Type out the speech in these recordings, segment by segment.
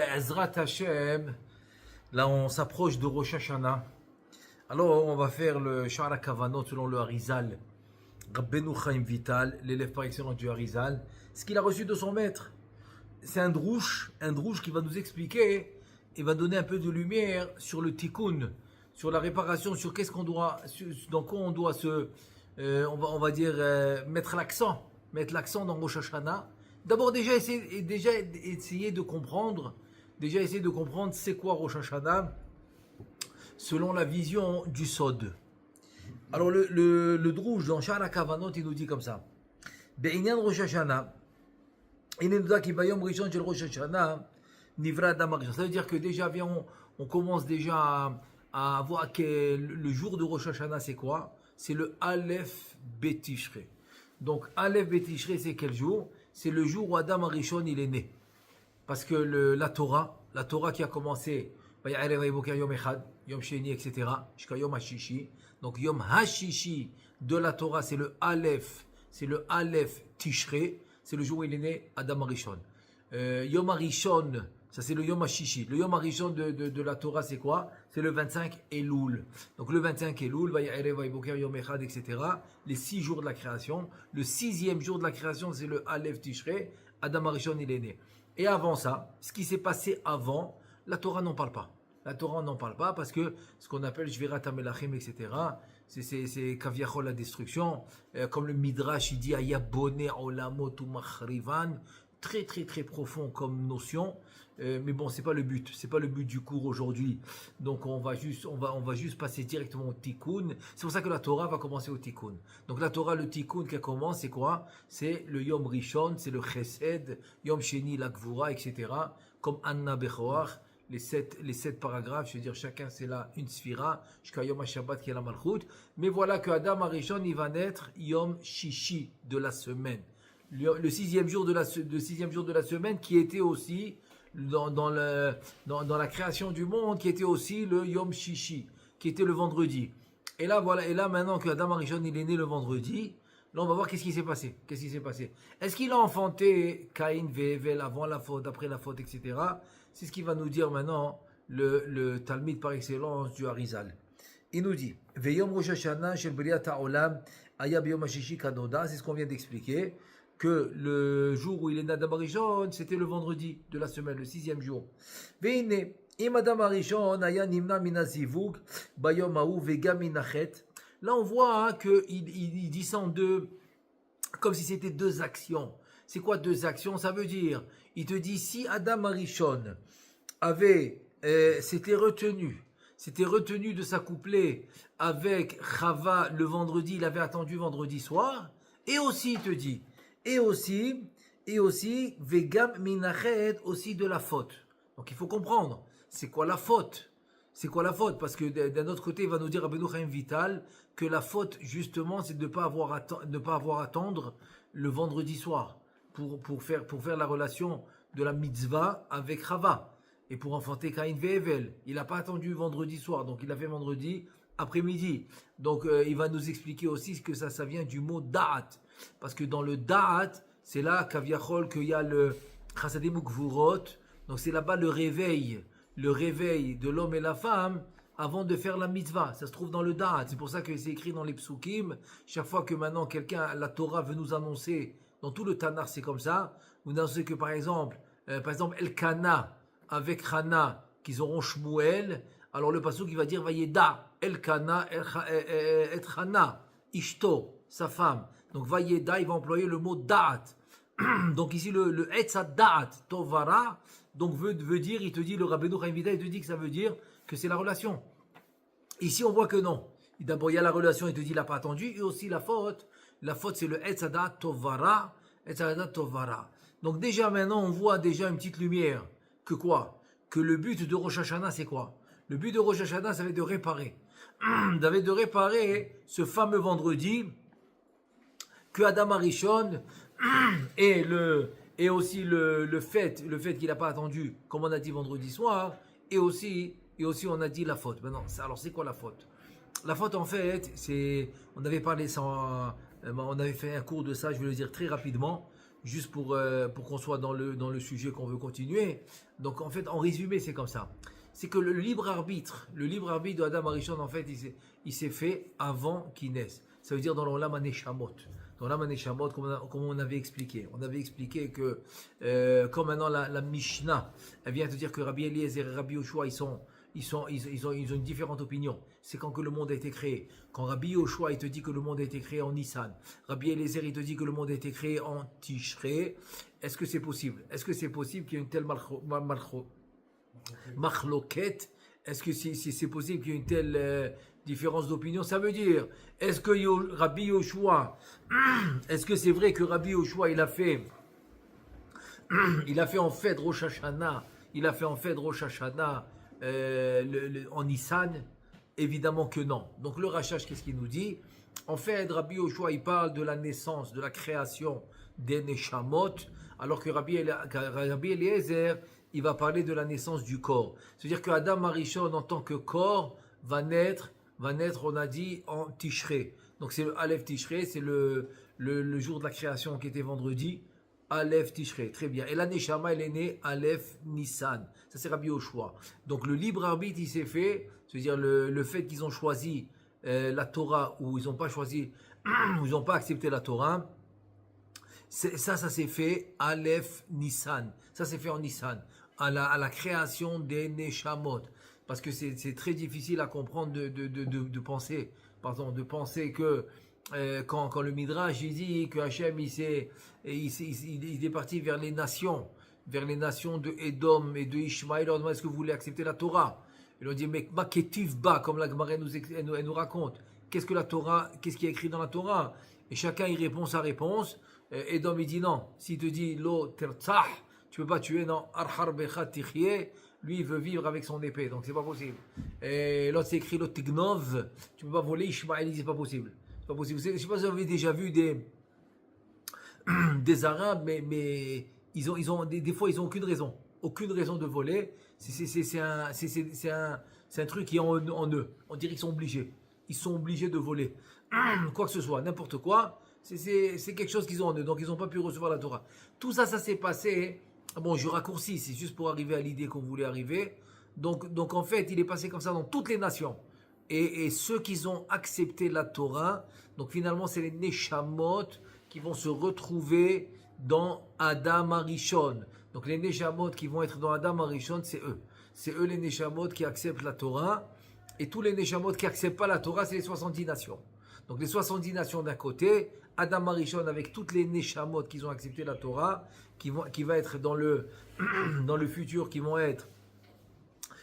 Be'ezrat Hashem, là on s'approche de Rosh Hashanah. Alors on va faire le Sha'ar HaKavanot selon le Harizal. Rabbeinu Chaim Vital, l'élève par excellence du Harizal, ce qu'il a reçu de son maître. C'est un drouche qui va nous expliquer et va donner un peu de lumière sur le tikkun, sur la réparation, sur qu'est-ce qu'on doit, dans quoi on doit se, on va dire, mettre l'accent dans Rosh Hashanah. D'abord déjà essayer de comprendre c'est quoi Rosh Hashanah selon la vision du Sod. Alors le Drouche dans Sha'ar HaKavanot il nous dit comme ça. Be'inyan Rosh Hashanah, il nous dit qu'il bayom rishon shel Rosh Hashanah nivra adam harishon. Ça veut dire que déjà on commence déjà à voir que le jour de Rosh Hashanah c'est quoi? C'est le Aleph Betishre. Donc Aleph Betishre c'est quel jour? C'est le jour où Adam Arishon il est né. Parce que la Torah qui a commencé, Yom Echad, Yom Sheni, etc., jusqu'à Yom HaShishi. Donc Yom HaShishi de la Torah, c'est le Aleph Tishre, c'est le jour où il est né, Adam Arishon. Yom Arishon, ça c'est le Yom HaShishi. Le Yom Arishon de la Torah, c'est quoi? C'est le 25 Elul. Donc le 25 Elul, Yom Echad, etc., les 6 jours de la création. Le 6e jour de la création, c'est le Aleph Tishre, Adam Arishon, il est né. Et avant ça, ce qui s'est passé avant, la Torah n'en parle pas. La Torah n'en parle pas parce que ce qu'on appelle Shvirat HaMelachim, etc., c'est Kaviachol la destruction. Comme le Midrash, il dit Ayabone Olamot Umachrivan. Très très très profond comme notion. Mais bon, c'est pas le but. C'est pas le but du cours aujourd'hui. Donc on va juste passer directement au Tikkun. C'est pour ça que la Torah va commencer au Tikkun. Donc la Torah, le Tikkun qui commence, c'est quoi? C'est le Yom Rishon, c'est le Chesed, Yom Sheni, la Gvura, etc. Comme Anna Bechoach, les sept paragraphes, je veux dire, chacun c'est là une sphira, jusqu'à Yom HaShabbat qui est la Malchut. Mais voilà que Adam Arishon, il va naître Yom Shishi de la semaine. Le sixième jour de la semaine qui était aussi dans la création du monde, qui était aussi le Yom Shishi, qui était le vendredi. Et là, voilà, et là maintenant que Adam Arishon il est né le vendredi, là on va voir qu'est-ce qui s'est passé. Est-ce qu'il a enfanté Caïn, Vével avant la faute, après la faute, etc. C'est ce qu'il va nous dire maintenant le Talmid par excellence du Harizal. Il nous dit Veyom Rosh Hashanah shel Briat HaOlam Aya B'Yom HaShishi Kanoda, c'est ce qu'on vient d'expliquer, que le jour où il est né Adam Arishon, c'était le vendredi de la semaine, le 6e jour. Veine, im Adam Arishon aya nimna mina zivug bayom ha'u vega minachet. Là, on voit qu'il dit ça en deux, comme si c'était deux actions. C'est quoi deux actions? Ça veut dire, il te dit, si Adam Arishon s'était retenu de s'accoupler avec Chava le vendredi, il avait attendu vendredi soir, et aussi, il te dit, et aussi, vegam minachet, aussi de la faute. Donc il faut comprendre, c'est quoi la faute? Parce que d'un autre côté, il va nous dire Rabbeinu Chaim Vital que la faute, justement, c'est de ne pas avoir à attendre le vendredi soir pour faire la relation de la mitzvah avec Chava et pour enfanter Caïn Ve'evel. Il n'a pas attendu vendredi soir, donc il a fait vendredi après-midi. Donc il va nous expliquer aussi que ça vient du mot da'at. Parce que dans le da'at, c'est là Kaviachol qu'il y a le Chasadim Ukvurot. Donc c'est là-bas le réveil de l'homme et la femme avant de faire la mitzvah. Ça se trouve dans le da'at. C'est pour ça que c'est écrit dans les psukim. Chaque fois que maintenant la Torah veut nous annoncer, dans tout le Tanakh c'est comme ça, vous annoncez que par exemple Elkana avec Hana, qu'ils auront Shmuel, alors le pasuk il va dire Vayeda Elkana et Hana, Ishto, sa femme. Donc Vayeda, il va employer le mot da'at. Donc ici le Etza da'at, Tovara, donc veut dire, il te dit, le Rabbeinu Chaim Vital, il te dit que ça veut dire que c'est la relation. Ici on voit que non. D'abord il y a la relation, il te dit il n'a pas attendu, et aussi la faute. La faute c'est le Etza da'at Tovara, Donc déjà maintenant on voit déjà une petite lumière. Que quoi? Que le but de Rosh Hashanah c'est quoi? Le but de Rosh Hashanah ça va être de réparer. De réparer ce fameux vendredi que Adam Arishon et aussi le fait qu'il n'a pas attendu, comme on a dit vendredi soir, et aussi on a dit la faute. Maintenant, alors c'est quoi la faute? La faute en fait, on avait fait un cours de ça, je vais le dire très rapidement. juste pour qu'on soit dans le sujet qu'on veut continuer. Donc en fait, en résumé, c'est comme ça. C'est que le libre arbitre de Adam Arishon, en fait, il s'est fait avant qu'il naisse. Ça veut dire dans l'Olam HaNeshamot. Dans l'Olam HaNeshamot, comme on avait expliqué. On avait expliqué que, comme maintenant la Mishnah, elle vient te dire que Rabbi Eliezer et Rabbi Yoshua, ils ont une différente opinion. C'est quand que le monde a été créé. Quand Rabbi Yoshua, il te dit que le monde a été créé en Nissan. Rabbi Eliezer, il te dit que le monde a été créé en Tishrei. Est-ce que c'est possible? Est-ce que c'est possible qu'il y ait une telle Machloket? Est-ce que c'est possible qu'il y ait une telle différence d'opinion? Ça veut dire, est-ce que Rabbi Yoshua, est-ce que c'est vrai que Rabbi Yoshua, il a fait en fait Rosh Hashanah, en Nissan? Évidemment que non. Donc le Rachash, qu'est-ce qu'il nous dit? En fait, Rabbi Yoshua, il parle de la naissance, de la création des Neshamot, alors que Rabbi Eliezer, il va parler de la naissance du corps. C'est-à-dire que Adam Arishon, en tant que corps, va naître, on a dit, en Tishrei. Donc c'est le Aleph Tishrei, c'est le jour de la création qui était vendredi. Aleph Tishrei, très bien. Et la Neshama, elle est née Aleph Nissan. Ça, c'est Rabbi Yoshua. Donc, le libre arbitre, il s'est fait, c'est-à-dire le fait qu'ils ont choisi la Torah ou ils n'ont pas choisi, ou ils n'ont pas accepté la Torah, ça s'est fait Aleph Nissan. Ça s'est fait en Nissan, à la création des Neshamot. Parce que c'est très difficile à comprendre de penser que quand le Midrash il dit que Hachem il est parti vers les nations de Edom et de Ishmaël. On demande est-ce que vous voulez accepter la Torah? Ils ont dit mais Maketiv Ba, comme la Gemara nous raconte. Qu'est-ce que la Torah? Qu'est-ce qui est écrit dans la Torah? Et chacun y répond sa réponse. Edom il dit non. S'il te dit Lo Tertzah, tu peux pas tuer, non. Arhar Becha Tichye. Lui, il veut vivre avec son épée, donc c'est pas possible. Et l'autre, c'est écrit Lo Tignov. Tu peux pas voler. Ishmaël, il dit c'est pas possible. C'est pas possible. Je sais pas si vous avez déjà vu des Arabes, mais ils ont des fois ils ont aucune raison de voler. C'est un truc qui est en eux. On dirait qu'ils sont obligés. Ils sont obligés de voler. Quoi que ce soit, n'importe quoi, c'est quelque chose qu'ils ont en eux. Donc ils n'ont pas pu recevoir la Torah. Tout ça, ça s'est passé. Bon, je raccourcis, c'est juste pour arriver à l'idée qu'on voulait arriver. Donc en fait, il est passé comme ça dans toutes les nations. Et ceux qui ont accepté la Torah, donc finalement, c'est les Neshamot qui vont se retrouver dans Adam Arishon. Donc les Neshamot qui vont être dans Adam Arishon, c'est eux. C'est eux les Neshamot qui acceptent la Torah. Et tous les Neshamot qui n'acceptent pas la Torah, c'est les 70 nations. Donc les 70 nations d'un côté, Adam Arishon avec toutes les Neshamot qui ont accepté la Torah, qui va être dans le futur, qui vont être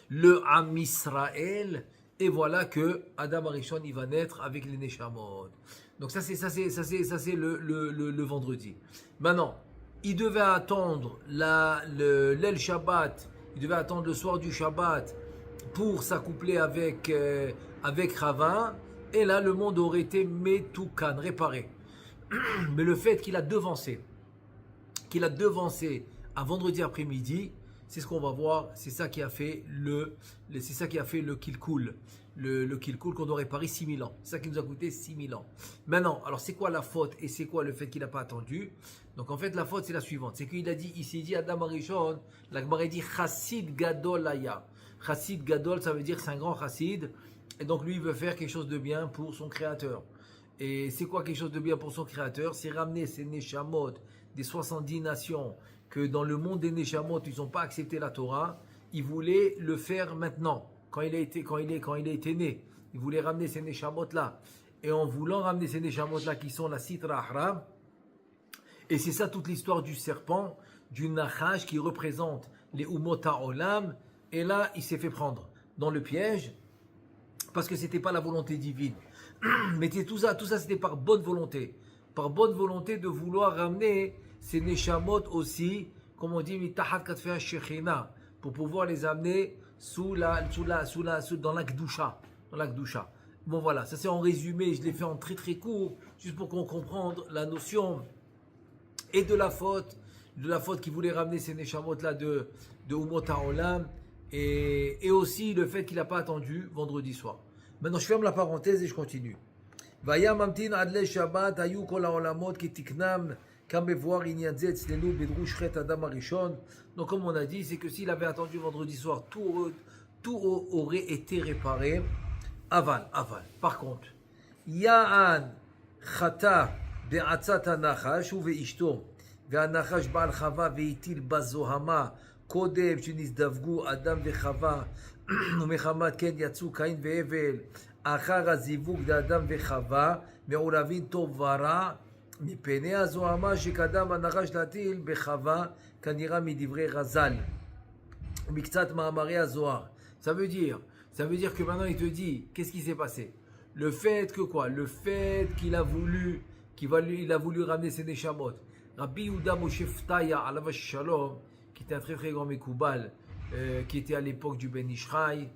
le Am Israël. Et voilà que Adam Arishon, il va naître avec les Neshamot. Donc ça c'est le vendredi. Maintenant, il devait attendre l'El Shabbat, il devait attendre le soir du Shabbat pour s'accoupler avec Rava. Et là, le monde aurait été Metoukan, réparé. Mais le fait qu'il a devancé à vendredi après-midi, c'est ce qu'on va voir, c'est ça qui a fait le Kilkul. Le Kilkul qu'on doit réparer 6000 ans. C'est ça qui nous a coûté 6000 ans. Maintenant, alors c'est quoi la faute et c'est quoi le fait qu'il n'a pas attendu? Donc en fait, la faute c'est la suivante. C'est qu'il s'est dit Adam Arishon, la Gemara dit Chassid Gadol Aya. Chassid Gadol, ça veut dire c'est un grand chassid. Et donc lui, il veut faire quelque chose de bien pour son créateur. Et c'est quoi quelque chose de bien pour son créateur? C'est ramener ces Neshamot des 70 nations que dans le monde des Neshamot, ils n'ont pas accepté la Torah. Il voulait le faire maintenant, quand il a été né. Il voulait ramener ces Neshamot-là. Et en voulant ramener ces Neshamot-là qui sont la Sitra Ahra, et c'est ça toute l'histoire du serpent, du Nachash qui représente les Umota Olam. Et là, il s'est fait prendre dans le piège parce que c'était pas la volonté divine. Mais tout ça c'était par bonne volonté. Par bonne volonté de vouloir ramener ces Neshamot aussi, comme on dit, Mitahat Katfea Shechina, pour pouvoir les amener dans la Gdusha. Dans la Gdusha. Bon voilà, ça c'est en résumé, je l'ai fait en très très court, juste pour qu'on comprenne la notion et de la faute qui voulait ramener ces Neshamot-là de Umota Olam, et aussi le fait qu'il n'a pas attendu vendredi soir. Maintenant je ferme la parenthèse et je continue. Vaya mamtin adle Shabbat ayu kol haolamot ki tiknam Kamevoir Inyanzet Slenu Bedrouch Ret Adam Arishon. Donc, comme on a dit, c'est que s'il avait attendu vendredi soir, tout aurait été réparé. Aval. Par contre, Ya'an Chata Be'atzat HaNachash ou Ve'ishto והנחש בעל חווה והטיל בזוהמה קודם שנזדווגו אדם וחווה ומחמת כן יצאו קין והבל אחר הזיווג לאדם וחווה מעורבים טוב ורע מפני הזוהמה שקדם הנחש להטיל בחווה כנראה מדברי רז"ל מקצת מאמרי הזוהר. Ça veut dire que maintenant il te dit qu'est-ce qui s'est passé, le fait que quoi, le fait qu'il a voulu ramener ses neshamot. Rabbi Yehuda Moshe Ftaya Alav Shalom, qui était un très très grand Mekoubal, qui était à l'époque du Ben Ishraï,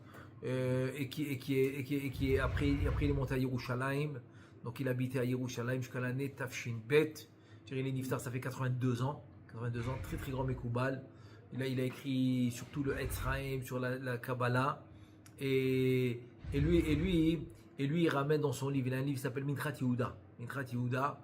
et qui après il est monté à Yerushalayim, donc il habitait à Yerushalayim jusqu'à l'année Tafshin Bet. Il est niftar, ça fait 82 ans, très très grand Mekoubal. Il a écrit surtout le Etzraim, sur la Kabbalah, et lui il ramène dans son livre, il a un livre qui s'appelle Minchat Yehuda,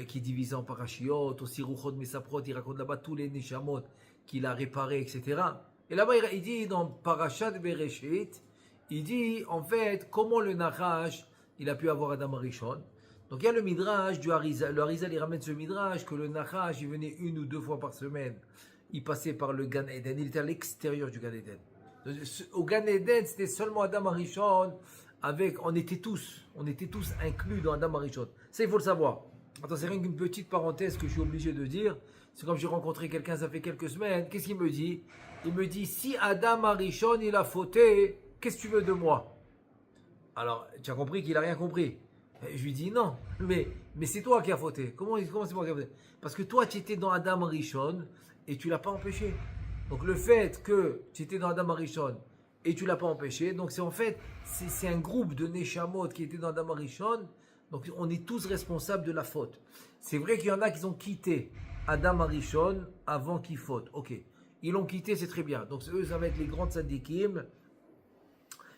qui est divisé en parashiot, aussi Ruchot Mesaprot, il raconte là-bas tous les neshamot qu'il a réparés, etc. Et là-bas, il dit dans Parashat Bereshit, il dit en fait comment le Nachash il a pu avoir Adam Arishon. Donc il y a le Midrash du Harizal. Le Harizal il ramène ce Midrash que le Nachash il venait 1 ou 2 fois par semaine. Il passait par le Gan Eden, il était à l'extérieur du Gan Eden. Au Gan Eden, c'était seulement Adam Arishon. On était tous inclus dans Adam Arishon. Ça, il faut le savoir. Attends, c'est rien qu'une petite parenthèse que je suis obligé de dire. C'est comme j'ai rencontré quelqu'un, ça fait quelques semaines. Qu'est-ce qu'il me dit? Il me dit, si Adam Arishon, il a fauté, qu'est-ce que tu veux de moi? Alors, tu as compris qu'il n'a rien compris. Et je lui dis, non, mais c'est toi qui as fauté. Comment c'est moi qui a fauté? Parce que toi, tu étais dans Adam Arishon et tu ne l'as pas empêché. Donc, le fait que tu étais dans Adam Arishon et tu ne l'as pas empêché, donc c'est en fait, c'est un groupe de Neshamot qui était dans Adam Arishon. Donc on est tous responsables de la faute. C'est vrai qu'il y en a qui ont quitté Adam Arishon avant qu'ils fautent. Ok, ils l'ont quitté, c'est très bien. Donc eux, ça va être les grandes tzadikim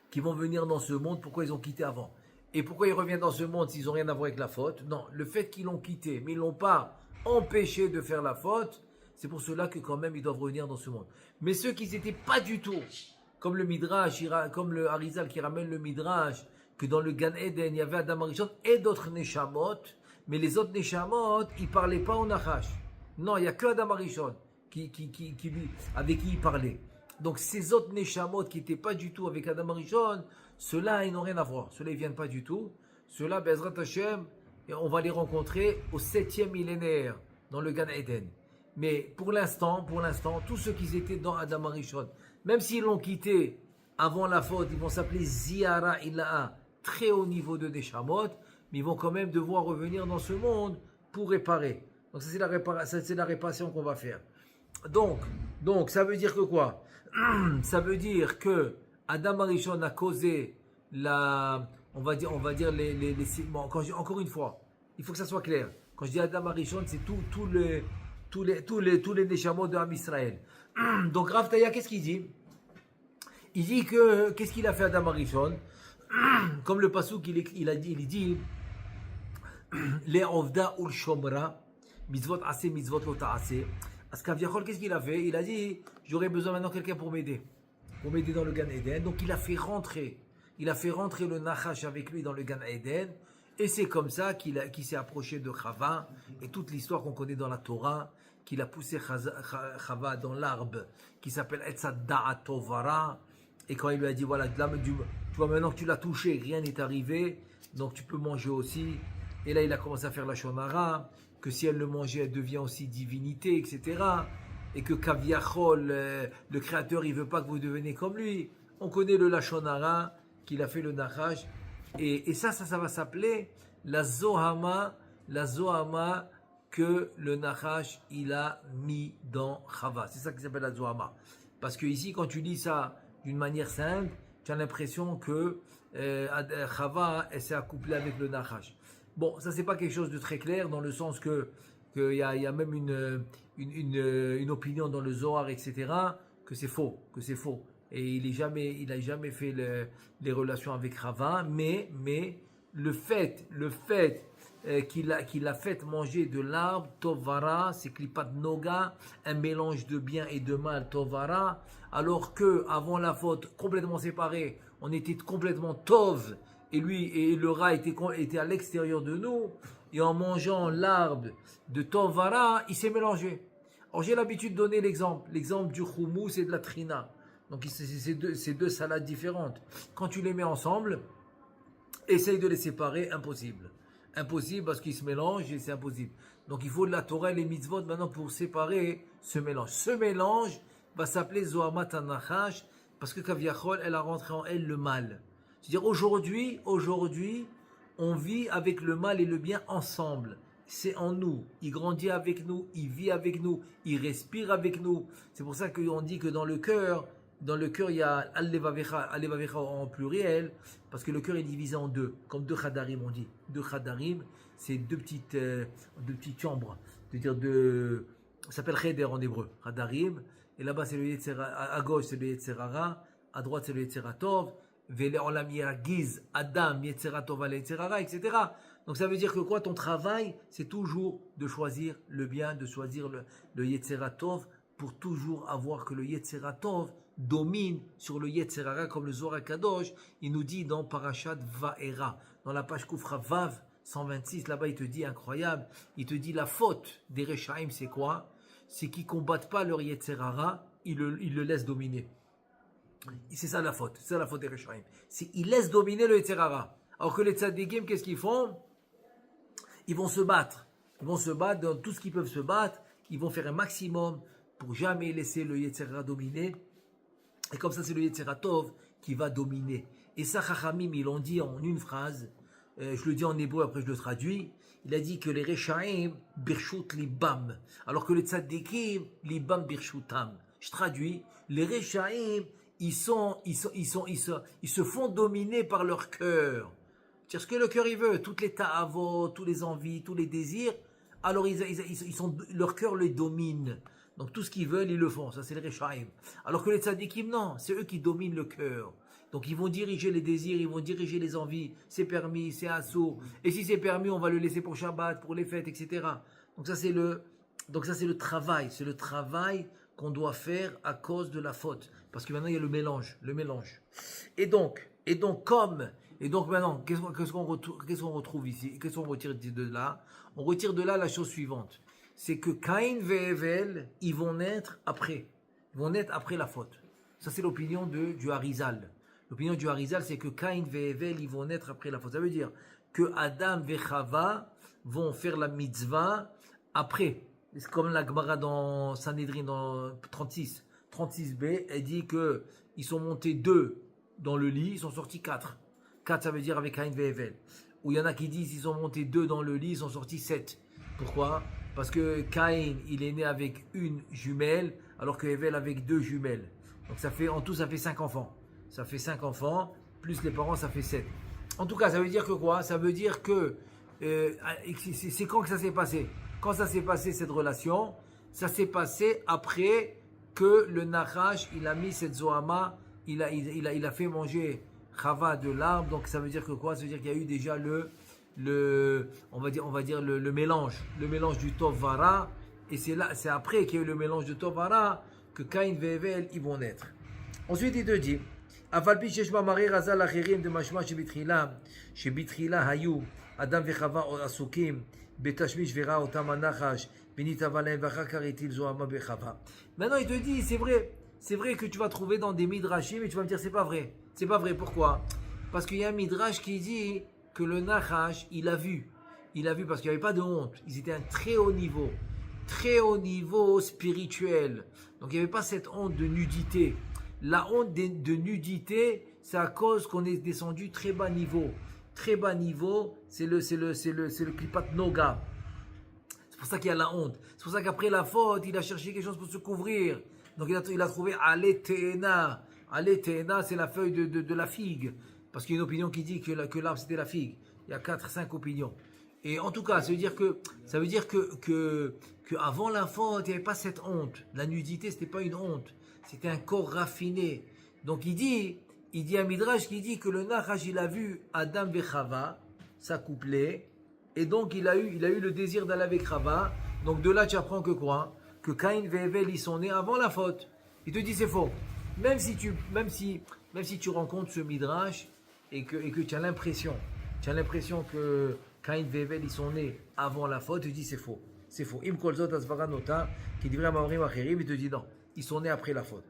qui vont venir dans ce monde. Pourquoi ils ont quitté avant? Et pourquoi ils reviennent dans ce monde s'ils n'ont rien à voir avec la faute? Non, le fait qu'ils l'ont quitté, mais ils ne l'ont pas empêché de faire la faute, c'est pour cela que quand même ils doivent revenir dans ce monde. Mais ceux qui n'étaient pas du tout, comme le Midrash, comme le Harizal qui ramène le Midrash, que dans le Gan Eden, il y avait Adam Arishon et d'autres Neshamot, mais les autres Neshamot, ils ne parlaient pas au Nachash. Non, il n'y a que Adam Arishon avec qui il parlait. Donc ces autres Neshamot qui n'étaient pas du tout avec Adam Arishon, ceux-là, ils n'ont rien à voir. Ceux-là, ils ne viennent pas du tout. Ceux-là, Bezrat Hashem, on va les rencontrer au 7e millénaire, dans le Gan Eden. Mais pour l'instant, tous ceux qui étaient dans Adam Arishon, même s'ils l'ont quitté avant la faute, ils vont s'appeler Ziara Ilaha, très haut niveau de Neshamot, mais ils vont quand même devoir revenir dans ce monde pour réparer. Donc ça c'est la réparation qu'on va faire. Donc ça veut dire que quoi? Ça veut dire que Adam Arishon a causé on va dire les bon, encore une fois, il faut que ça soit clair. Quand je dis Adam Arishon, c'est tous les Neshamot de Am Israël. Donc Rav Taya, qu'est-ce qu'il dit? Il dit que, qu'est-ce qu'il a fait Adam Arishon? Comme le Passouk, il dit, les Ovda ul Shomra, mitzvot ase, mitzvot lo ta'ase. Askaviachol, qu'est-ce qu'il a fait? Il a dit, j'aurais besoin maintenant de quelqu'un pour m'aider dans le Gan Eden. Donc il a fait rentrer le Nachash avec lui dans le Gan Eden. Et c'est comme ça qu'il s'est approché de Chava, et toute l'histoire qu'on connaît dans la Torah, qu'il a poussé Chava dans l'arbre qui s'appelle Etzad Da'at Tovara. Et quand il lui a dit, voilà, tu vois, maintenant que tu l'as touché, rien n'est arrivé, donc tu peux manger aussi. Et là, il a commencé à faire la shonara, que si elle le mangeait, elle devient aussi divinité, etc. Et que Kaviachol, le créateur, il ne veut pas que vous deveniez comme lui. On connaît le Lashonara, qu'il a fait le Nachash. Et ça va s'appeler la Zohama que le Nachash, il a mis dans Chava. C'est ça qui s'appelle la Zohama. Parce que ici, quand tu lis ça d'une manière simple, tu as l'impression que Chava s'est accouplée avec le Nachash. Bon, ça c'est pas quelque chose de très clair, dans le sens que y a même une opinion dans le Zohar, etc., que c'est faux. Et il a jamais fait les relations avec Chava, mais le fait qu'il a fait manger de l'arbre, Tovara, c'est Klipat Noga, un mélange de bien et de mal, Tovara, alors que avant la faute, complètement séparés, on était complètement Tov, et lui et le rat était à l'extérieur de nous, et en mangeant l'arbre de Tovara, il s'est mélangé. Alors j'ai l'habitude de donner l'exemple du houmous et de la trina. Donc c'est deux salades différentes. Quand tu les mets ensemble, essaye de les séparer, impossible. Impossible parce qu'ils se mélangent et c'est impossible. Donc il faut de la Torah et les mitzvot maintenant pour séparer ce mélange. Ce mélange va s'appeler Zohamat Anachash parce que Kaviachol, elle a rentré en elle le mal. C'est-à-dire aujourd'hui, on vit avec le mal et le bien ensemble. C'est en nous. Il grandit avec nous, il vit avec nous, il respire avec nous. C'est pour ça qu'on dit que dans le cœur, il y a Al-Levavecha en pluriel, parce que le cœur est divisé en deux, comme deux Khadarim, on dit. Deux Khadarim, c'est deux petites chambres. Ça s'appelle Cheder en hébreu, Khadarim. Et là-bas, c'est le Yetzera, à gauche, c'est le Yetzerara, à droite, c'est le Yetzeratov. Vele Olam Yeragiz, Adam, Yetzeratov, Yetserara, etc. Donc ça veut dire que quoi? Ton travail, c'est toujours de choisir le bien, de choisir le Yetzeratov, pour toujours avoir que le Yetzeratov domine sur le Yetzerara, comme le Zohar Kadosh, il nous dit dans Parashat Va'era, dans la page Koufra Vav 126, là-bas il te dit incroyable, il te dit la faute des Rechaim, c'est quoi? C'est qu'ils ne combattent pas leur Yetzerara, ils le laissent dominer. C'est ça la faute des Rechaim. Ils laissent dominer le Yetzerara. Alors que les Tzadikim, qu'est-ce qu'ils font? Ils vont se battre. Ils vont se battre dans tout ce qu'ils peuvent se battre. Ils vont faire un maximum pour jamais laisser le Yetzerara dominer. Et comme ça, c'est le Yetzeratov qui va dominer. Et ça, Chachamim, ils l'ont dit en une phrase. Je le dis en hébreu, après je le traduis. Il a dit que les Rechaim, Birshut Libam. Alors que les Tzadikim, Libam Birshutam. Je traduis. Les Rechaim, ils se font dominer par leur cœur. C'est ce que le cœur il veut. Toutes les ta'avot, tous les envies, tous les désirs. Alors leur cœur les domine. Donc tout ce qu'ils veulent, ils le font. Ça, c'est les Rechaim. Alors que les Tzadikim, non. C'est eux qui dominent le cœur. Donc ils vont diriger les désirs, ils vont diriger les envies. C'est permis, c'est assaut. Et si c'est permis, on va le laisser pour Shabbat, pour les fêtes, etc. Donc ça, c'est le travail. C'est le travail qu'on doit faire à cause de la faute. Parce que maintenant, il y a le mélange. Et donc maintenant, qu'est-ce qu'on retrouve ici? Qu'est-ce qu'on retire de là? On retire de là la chose suivante. C'est que Caïn et Hevel, ils vont naître après. Ils vont naître après la faute. Ça, c'est l'opinion du Harizal. L'opinion du Harizal, c'est que Caïn et Hevel, ils vont naître après la faute. Ça veut dire que Adam et Chava vont faire la mitzvah après. C'est comme la Gemara dans Sanhedrin, dans 36b, elle dit qu'ils sont montés 2 dans le lit, ils sont sortis 4. 4, ça veut dire avec Caïn et Hevel. Ou il y en a qui disent qu'ils sont montés 2 dans le lit, ils sont sortis 7. Pourquoi? Parce que Caïn, il est né avec une jumelle, alors que Hevel avec 2 jumelles. Donc en tout, ça fait 5 enfants. Ça fait 5 enfants, plus les parents, ça fait 7. En tout cas, ça veut dire que quoi? Ça veut dire que c'est quand que ça s'est passé? Quand ça s'est passé cette relation, ça s'est passé après que le Nachash, il a mis cette Zohama, il a fait manger Chava de l'arbre. Donc ça veut dire que quoi? Ça veut dire qu'il y a eu déjà on va dire le mélange du Tov-Vara. Et c'est après qu'il y a eu le mélange de Tov-Vara que Caïn et Hevel, ils vont naître. Ensuite, il te dit, Afalpi sheshma marir azal achirim de mashma shebitrila hayu Adam vechava asukim betashmish vera otam anachash benitavalem vachakar etil zohama bechava. Maintenant, il te dit, c'est vrai que tu vas trouver dans des midrashim, et tu vas me dire, c'est pas vrai. Pourquoi? Parce qu'il y a un midrash qui dit que le Nachash, il a vu parce qu'il n'y avait pas de honte. Ils étaient à un très haut niveau spirituel. Donc il n'y avait pas cette honte de nudité. La honte de nudité, c'est à cause qu'on est descendu très bas niveau. Très bas niveau, c'est le klipat noga. C'est pour ça qu'il y a la honte. C'est pour ça qu'après la faute, il a cherché quelque chose pour se couvrir. Donc il a trouvé Ale Teena. Ale Teena, c'est la feuille de la figue. Parce qu'il y a une opinion qui dit que l'arbre c'était la figue. Il y a 4-5 opinions. Et en tout cas, ça veut dire que avant la faute, il n'y avait pas cette honte. La nudité, c'était pas une honte. C'était un corps raffiné. Donc il dit à Midrash qui dit que le Nachash, il a vu Adam et Chava s'accoupler Et donc, il a eu le désir d'aller avec Rava. Donc, de là, tu apprends que quoi? Que Caïn et Hevel, ils sont nés avant la faute. Il te dit c'est faux. Même si tu rencontres ce Midrash et que tu as l'impression que Caïn et Hevel, ils sont nés avant la faute, tu dis c'est faux. C'est faux. Im kolzot asvara nota, qui dit vraiment il te dit non. Ils sont nés après la faute.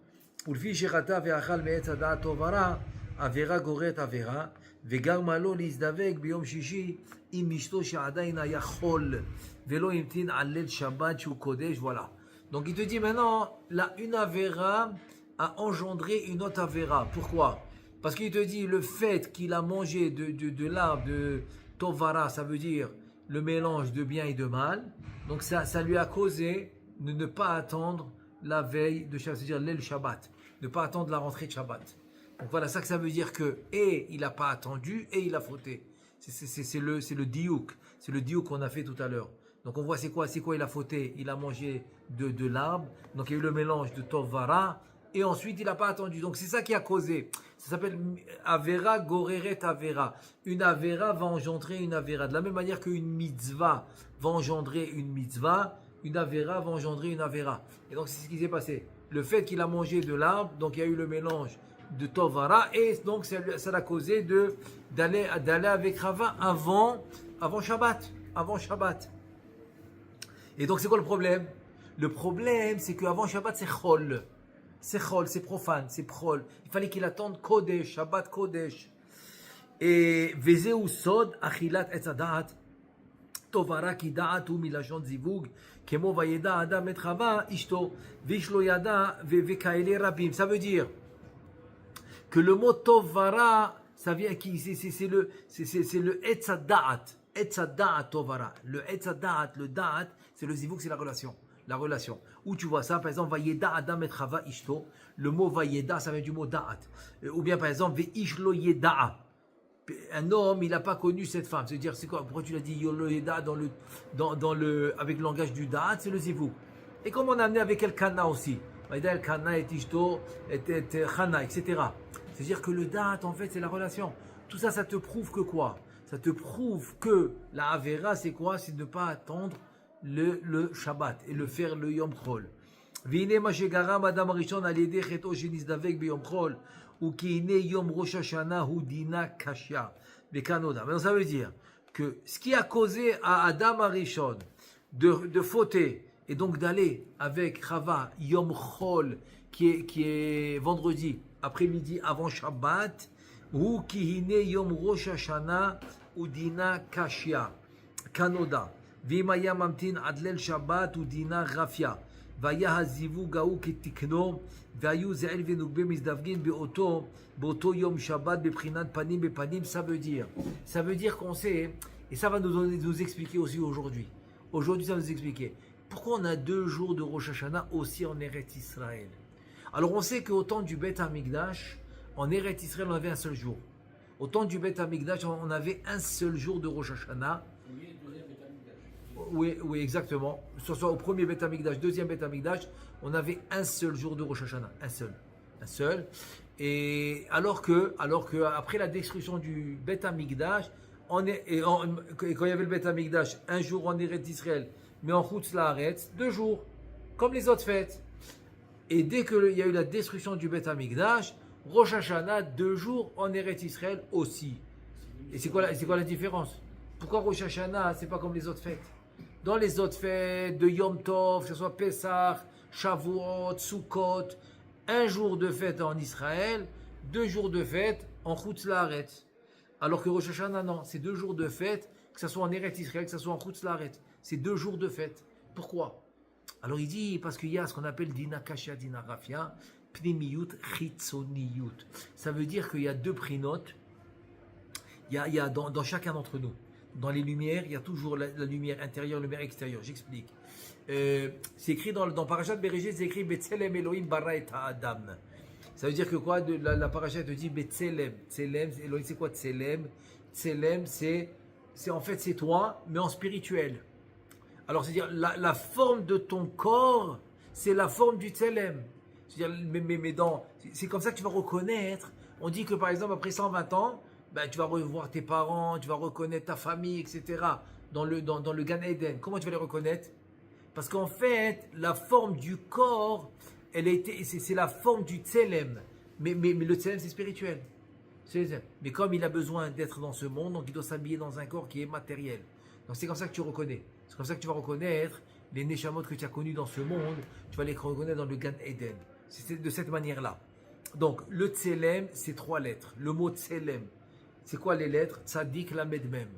ולפי שחטא ואכל מעץ הדעת טוב ורע, עבירה גוררת עבירה, וגרמה לו להזדבק ביום שישי עם אשתו שעדיין היה חול, ולא המתין על ליל שבת שהוא קודש, voilà. Donc il te dit maintenant, là, une avéra a engendré une autre avéra. Pourquoi? Parce qu'il te dit le fait qu'il a mangé de l'arbre de Tovara, ça veut dire le mélange de bien et de mal. Donc ça lui a causé de ne pas attendre la veille de Shabbat, c'est-à-dire l'El Shabbat, ne pas attendre la rentrée de Shabbat. Donc voilà ça que ça veut dire que et il n'a pas attendu et il a fauté. C'est le diouk, c'est le diouk qu'on a fait tout à l'heure. Donc on voit c'est quoi il a fauté, il a mangé de l'arbre, donc il y a eu le mélange de Tovara et ensuite il n'a pas attendu. Donc c'est ça qui a causé. Ça s'appelle Avera Goreret Avera. Une Avera va engendrer une Avera. De la même manière qu'une mitzvah va engendrer une mitzvah, une Avera va engendrer une Avera. Et donc c'est ce qui s'est passé. Le fait qu'il a mangé de l'arbre, donc il y a eu le mélange de Tovara et donc ça l'a causé d'aller avec Rava avant Shabbat. Avant Shabbat. Et donc c'est quoi le problème? Le problème c'est qu'avant Shabbat c'est Chol. C'est Chol, c'est profane, c'est Prol. Il fallait qu'il attende Kodesh, Shabbat Kodesh. Et Vezeu Sod, Achilat Etzadat, Tovara ki da'at hu milashon zivug, kemo vayeda adam et chava ishto, vishlo yada vekaele rabim. Ça veut dire que le mot Tovara, ça vient c'est le Etzadat, Etzadat Tovara. Le Etzadat, le Da'at, c'est le zivug, c'est la relation. La relation. Où tu vois ça, par exemple, Vayeda Adam et Chava Ishto, le mot Vayeda, ça vient du mot Da'at. Ou bien par exemple, Veishlo Yeda'a. Un homme, il n'a pas connu cette femme. C'est-à-dire, c'est quoi? Pourquoi tu l'as dit Yolo Yeda avec le langage du Da'at, c'est le Zivou. Et comme on a amené avec Elkana aussi. Vayeda Elkana et Ishto, et Chana, etc. C'est-à-dire que le Da'at, en fait, c'est la relation. Tout ça, ça te prouve que quoi? Ça te prouve que la Avera, c'est quoi? C'est de ne pas attendre le Shabbat et le faire le Yom Chol. והנה מה שגרם אדם הראשון על ידי חטאו שנזדבק ביום חול, וכי הנה יום ראש השנה הוא דינה קשה. וכאן עוד. Mais ça veut dire que ce qui a causé à Adam Arishon de fauter et donc d'aller avec Chava Yom Chol qui est vendredi après-midi avant Shabbat, ou ki hine Yom Rosh Hashanah ou dina kashia kanoda. ואם היה ממתין עד ליל שבת הוא דינה רפיה, והיה הזיווג ההוא כתקנו, והיו זעיר ונוגבה מזדווגין באותו יום שבת בבחינת פנים בפנים. Ça veut dire qu'on sait, et ça va nous expliquer aussi aujourd'hui. Aujourd'hui, ça va nous expliquer pourquoi on a 2 jours de Rosh Hashanah aussi en Eretz Israël. Alors on sait qu'au temps du Beth Amikdash, en Eretz Israël, on avait un seul jour. Au temps du Beth Amikdash, on avait un seul jour de Rosh Hashanah. Oui, exactement. Que ce soit au premier Beth Amikdash, deuxième Beth Amikdash, on avait un seul jour de Rosh Hashanah. Un seul. Et alors que après la destruction du Beth Amikdash, quand il y avait le Beth Amikdash, un jour en Eretz Israël, mais en Chutz Laaretz, 2 jours, comme les autres fêtes. Et dès qu'il y a eu la destruction du Beth Amikdash, Rosh Hashanah, 2 jours en Eretz Israël aussi. Et c'est quoi la différence? Pourquoi Rosh Hashanah, c'est pas comme les autres fêtes? Dans les autres fêtes de Yom Tov, que ce soit Pesach, Shavuot, Sukkot, 1 jour de fête en Israël, 2 jours de fête en Chutz Laaretz. Alors que Rosh Hashanah, non, c'est 2 jours de fête, que ce soit en Eretz Israël, que ce soit en Chutz Laaretz. C'est 2 jours de fête. Pourquoi? Alors il dit, parce qu'il y a ce qu'on appelle Dina Kasha, Dina Rafia, Pnimiyut, Chitzoniyut. Ça veut dire qu'il y a 2 prinotes, il y a dans chacun d'entre nous. Dans les lumières, il y a toujours la lumière intérieure, la lumière extérieure. J'explique. C'est écrit dans Parashat Bereshit, c'est écrit Betzelem Elohim bara et Adam. Ça veut dire que quoi? La Parashat te dit Betzelem. Tzelem, Elohim, c'est quoi Tzelem? Tzelem, c'est en fait c'est toi, mais en spirituel. Alors c'est-à-dire la forme de ton corps, c'est la forme du Tzelem. C'est-à-dire, c'est comme ça que tu vas reconnaître. On dit que par exemple après 120 ans, ben, tu vas revoir tes parents, tu vas reconnaître ta famille, etc. Dans le Gan Eden. Comment tu vas les reconnaître? Parce qu'en fait, la forme du corps, c'est la forme du tselem. Mais le tselem, c'est spirituel. Mais comme il a besoin d'être dans ce monde, donc il doit s'habiller dans un corps qui est matériel. Donc c'est comme ça que tu reconnais. C'est comme ça que tu vas reconnaître les Neshamot que tu as connus dans ce monde. Tu vas les reconnaître dans le Gan Eden. C'est de cette manière-là. Donc le tselem, c'est 3 lettres. Le mot tselem, c'est quoi les lettres? Tzadik, lamed, mem.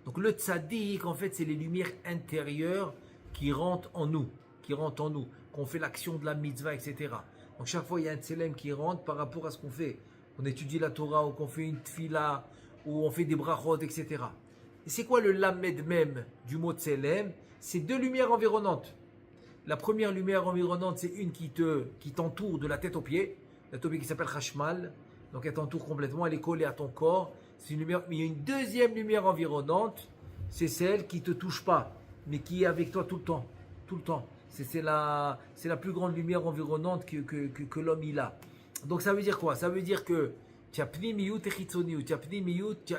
Donc le tzadik, en fait, c'est les lumières intérieures qui rentrent en nous. Qu'on fait l'action de la mitzvah, etc. Donc chaque fois, il y a un tselem qui rentre par rapport à ce qu'on fait. On étudie la Torah, ou qu'on fait une tfila, ou on fait des brachot, etc. Et c'est quoi le lamed même du mot tselem? C'est 2 lumières environnantes. La première lumière environnante, c'est une qui t'entoure de la tête aux pieds. La tête aux pieds qui s'appelle Hashmal. Donc elle t'entoure complètement, elle est collée à ton corps. C'est une lumière, mais il y a une deuxième lumière environnante, c'est celle qui ne te touche pas, mais qui est avec toi tout le temps. Tout le temps. C'est la plus grande lumière environnante que l'homme il a. Donc ça veut dire quoi? Ça veut dire que tu as pnimiyut et chitzoniyut. Tu as pnimiyut, tu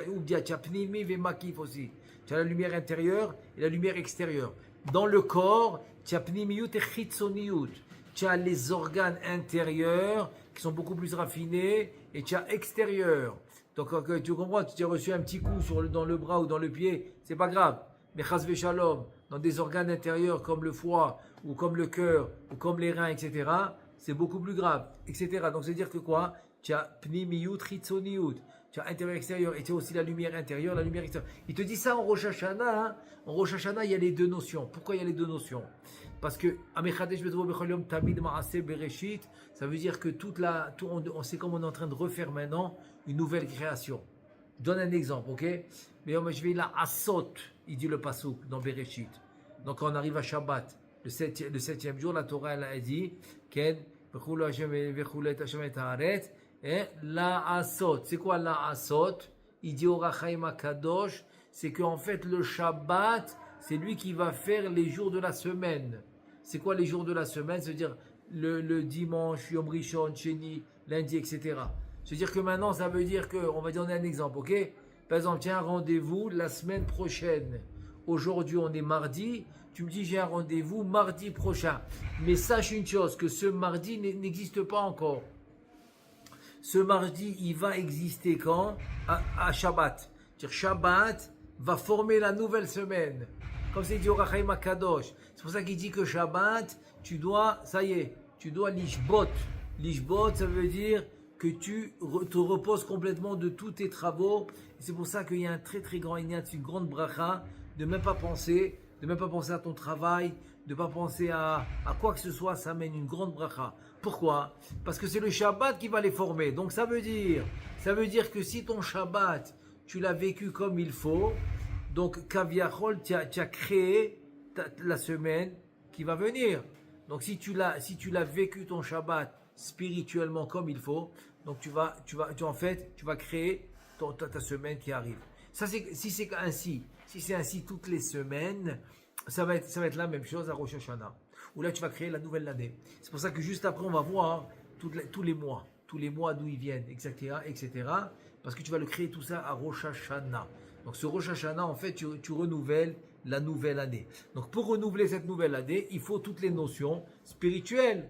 as pnimi et makif aussi. Tu as la lumière intérieure et la lumière extérieure. Dans le corps, tu as pnimiyut et chitzoniyut. Tu as les organes intérieurs qui sont beaucoup plus raffinés et tu as extérieurs. Donc tu comprends, tu t'es reçu un petit coup dans le bras ou dans le pied, c'est pas grave. Mais chas v'shalom, dans des organes intérieurs comme le foie ou comme le cœur ou comme les reins, etc., c'est beaucoup plus grave, etc. Donc c'est-à-dire que quoi? Tu as pnimiyut, chitzoniyut. Tu as intérieur, extérieur, et tu as aussi la lumière intérieure, la lumière extérieure. Il te dit ça en Rosh Hashanah. Hein? En Rosh Hashanah, il y a les 2 notions. Pourquoi il y a les 2 notions? Parce que ça veut dire que on sait comme on est en train de refaire maintenant une nouvelle création. Je donne un exemple, ok? Mais je vais là, Asot, il dit le Pasuk dans Bereshit. Donc quand on arrive à Shabbat, le 7e jour, la Torah elle a dit, Ken, la Asot. C'est quoi la Asot? Il dit au Rachaim Kadosh, c'est qu'en fait le Shabbat, c'est lui qui va faire les jours de la semaine. C'est quoi les jours de la semaine? C'est-à-dire le dimanche, Yom Rishon, Sheni, lundi, etc. C'est-à-dire que maintenant, ça veut dire que, on va donner un exemple, ok? Par exemple, tiens, un rendez-vous la semaine prochaine. Aujourd'hui, on est mardi. Tu me dis, j'ai un rendez-vous mardi prochain. Mais sache une chose, que ce mardi n'existe pas encore. Ce mardi, il va exister quand? À Shabbat. C'est-à-dire Shabbat va former la nouvelle semaine. Comme c'est dit au Rachaim Kadosh. C'est pour ça qu'il dit que Shabbat, tu dois lishbot. Lishbot, ça veut dire que tu te reposes complètement de tous tes travaux. C'est pour ça qu'il y a un très très grand ignat, une grande bracha, de même pas penser à ton travail, de ne pas penser à quoi que ce soit, ça mène une grande bracha. Pourquoi? Parce que c'est le Shabbat qui va les former. Donc ça veut dire que si ton Shabbat, tu l'as vécu comme il faut, donc Kaviachol, tu as créé la semaine qui va venir. Donc si tu l'as vécu ton Shabbat spirituellement comme il faut, donc tu vas créer ta semaine qui arrive. Ça si c'est ainsi toutes les semaines, ça va être la même chose à Rosh Hashanah, où là tu vas créer la nouvelle année. C'est pour ça que juste après on va voir tous les mois d'où ils viennent, etc., parce que tu vas le créer tout ça à Rosh Hashanah. Donc ce Rosh Hashanah, en fait, tu renouvelles la nouvelle année. Donc pour renouveler cette nouvelle année, il faut toutes les notions spirituelles.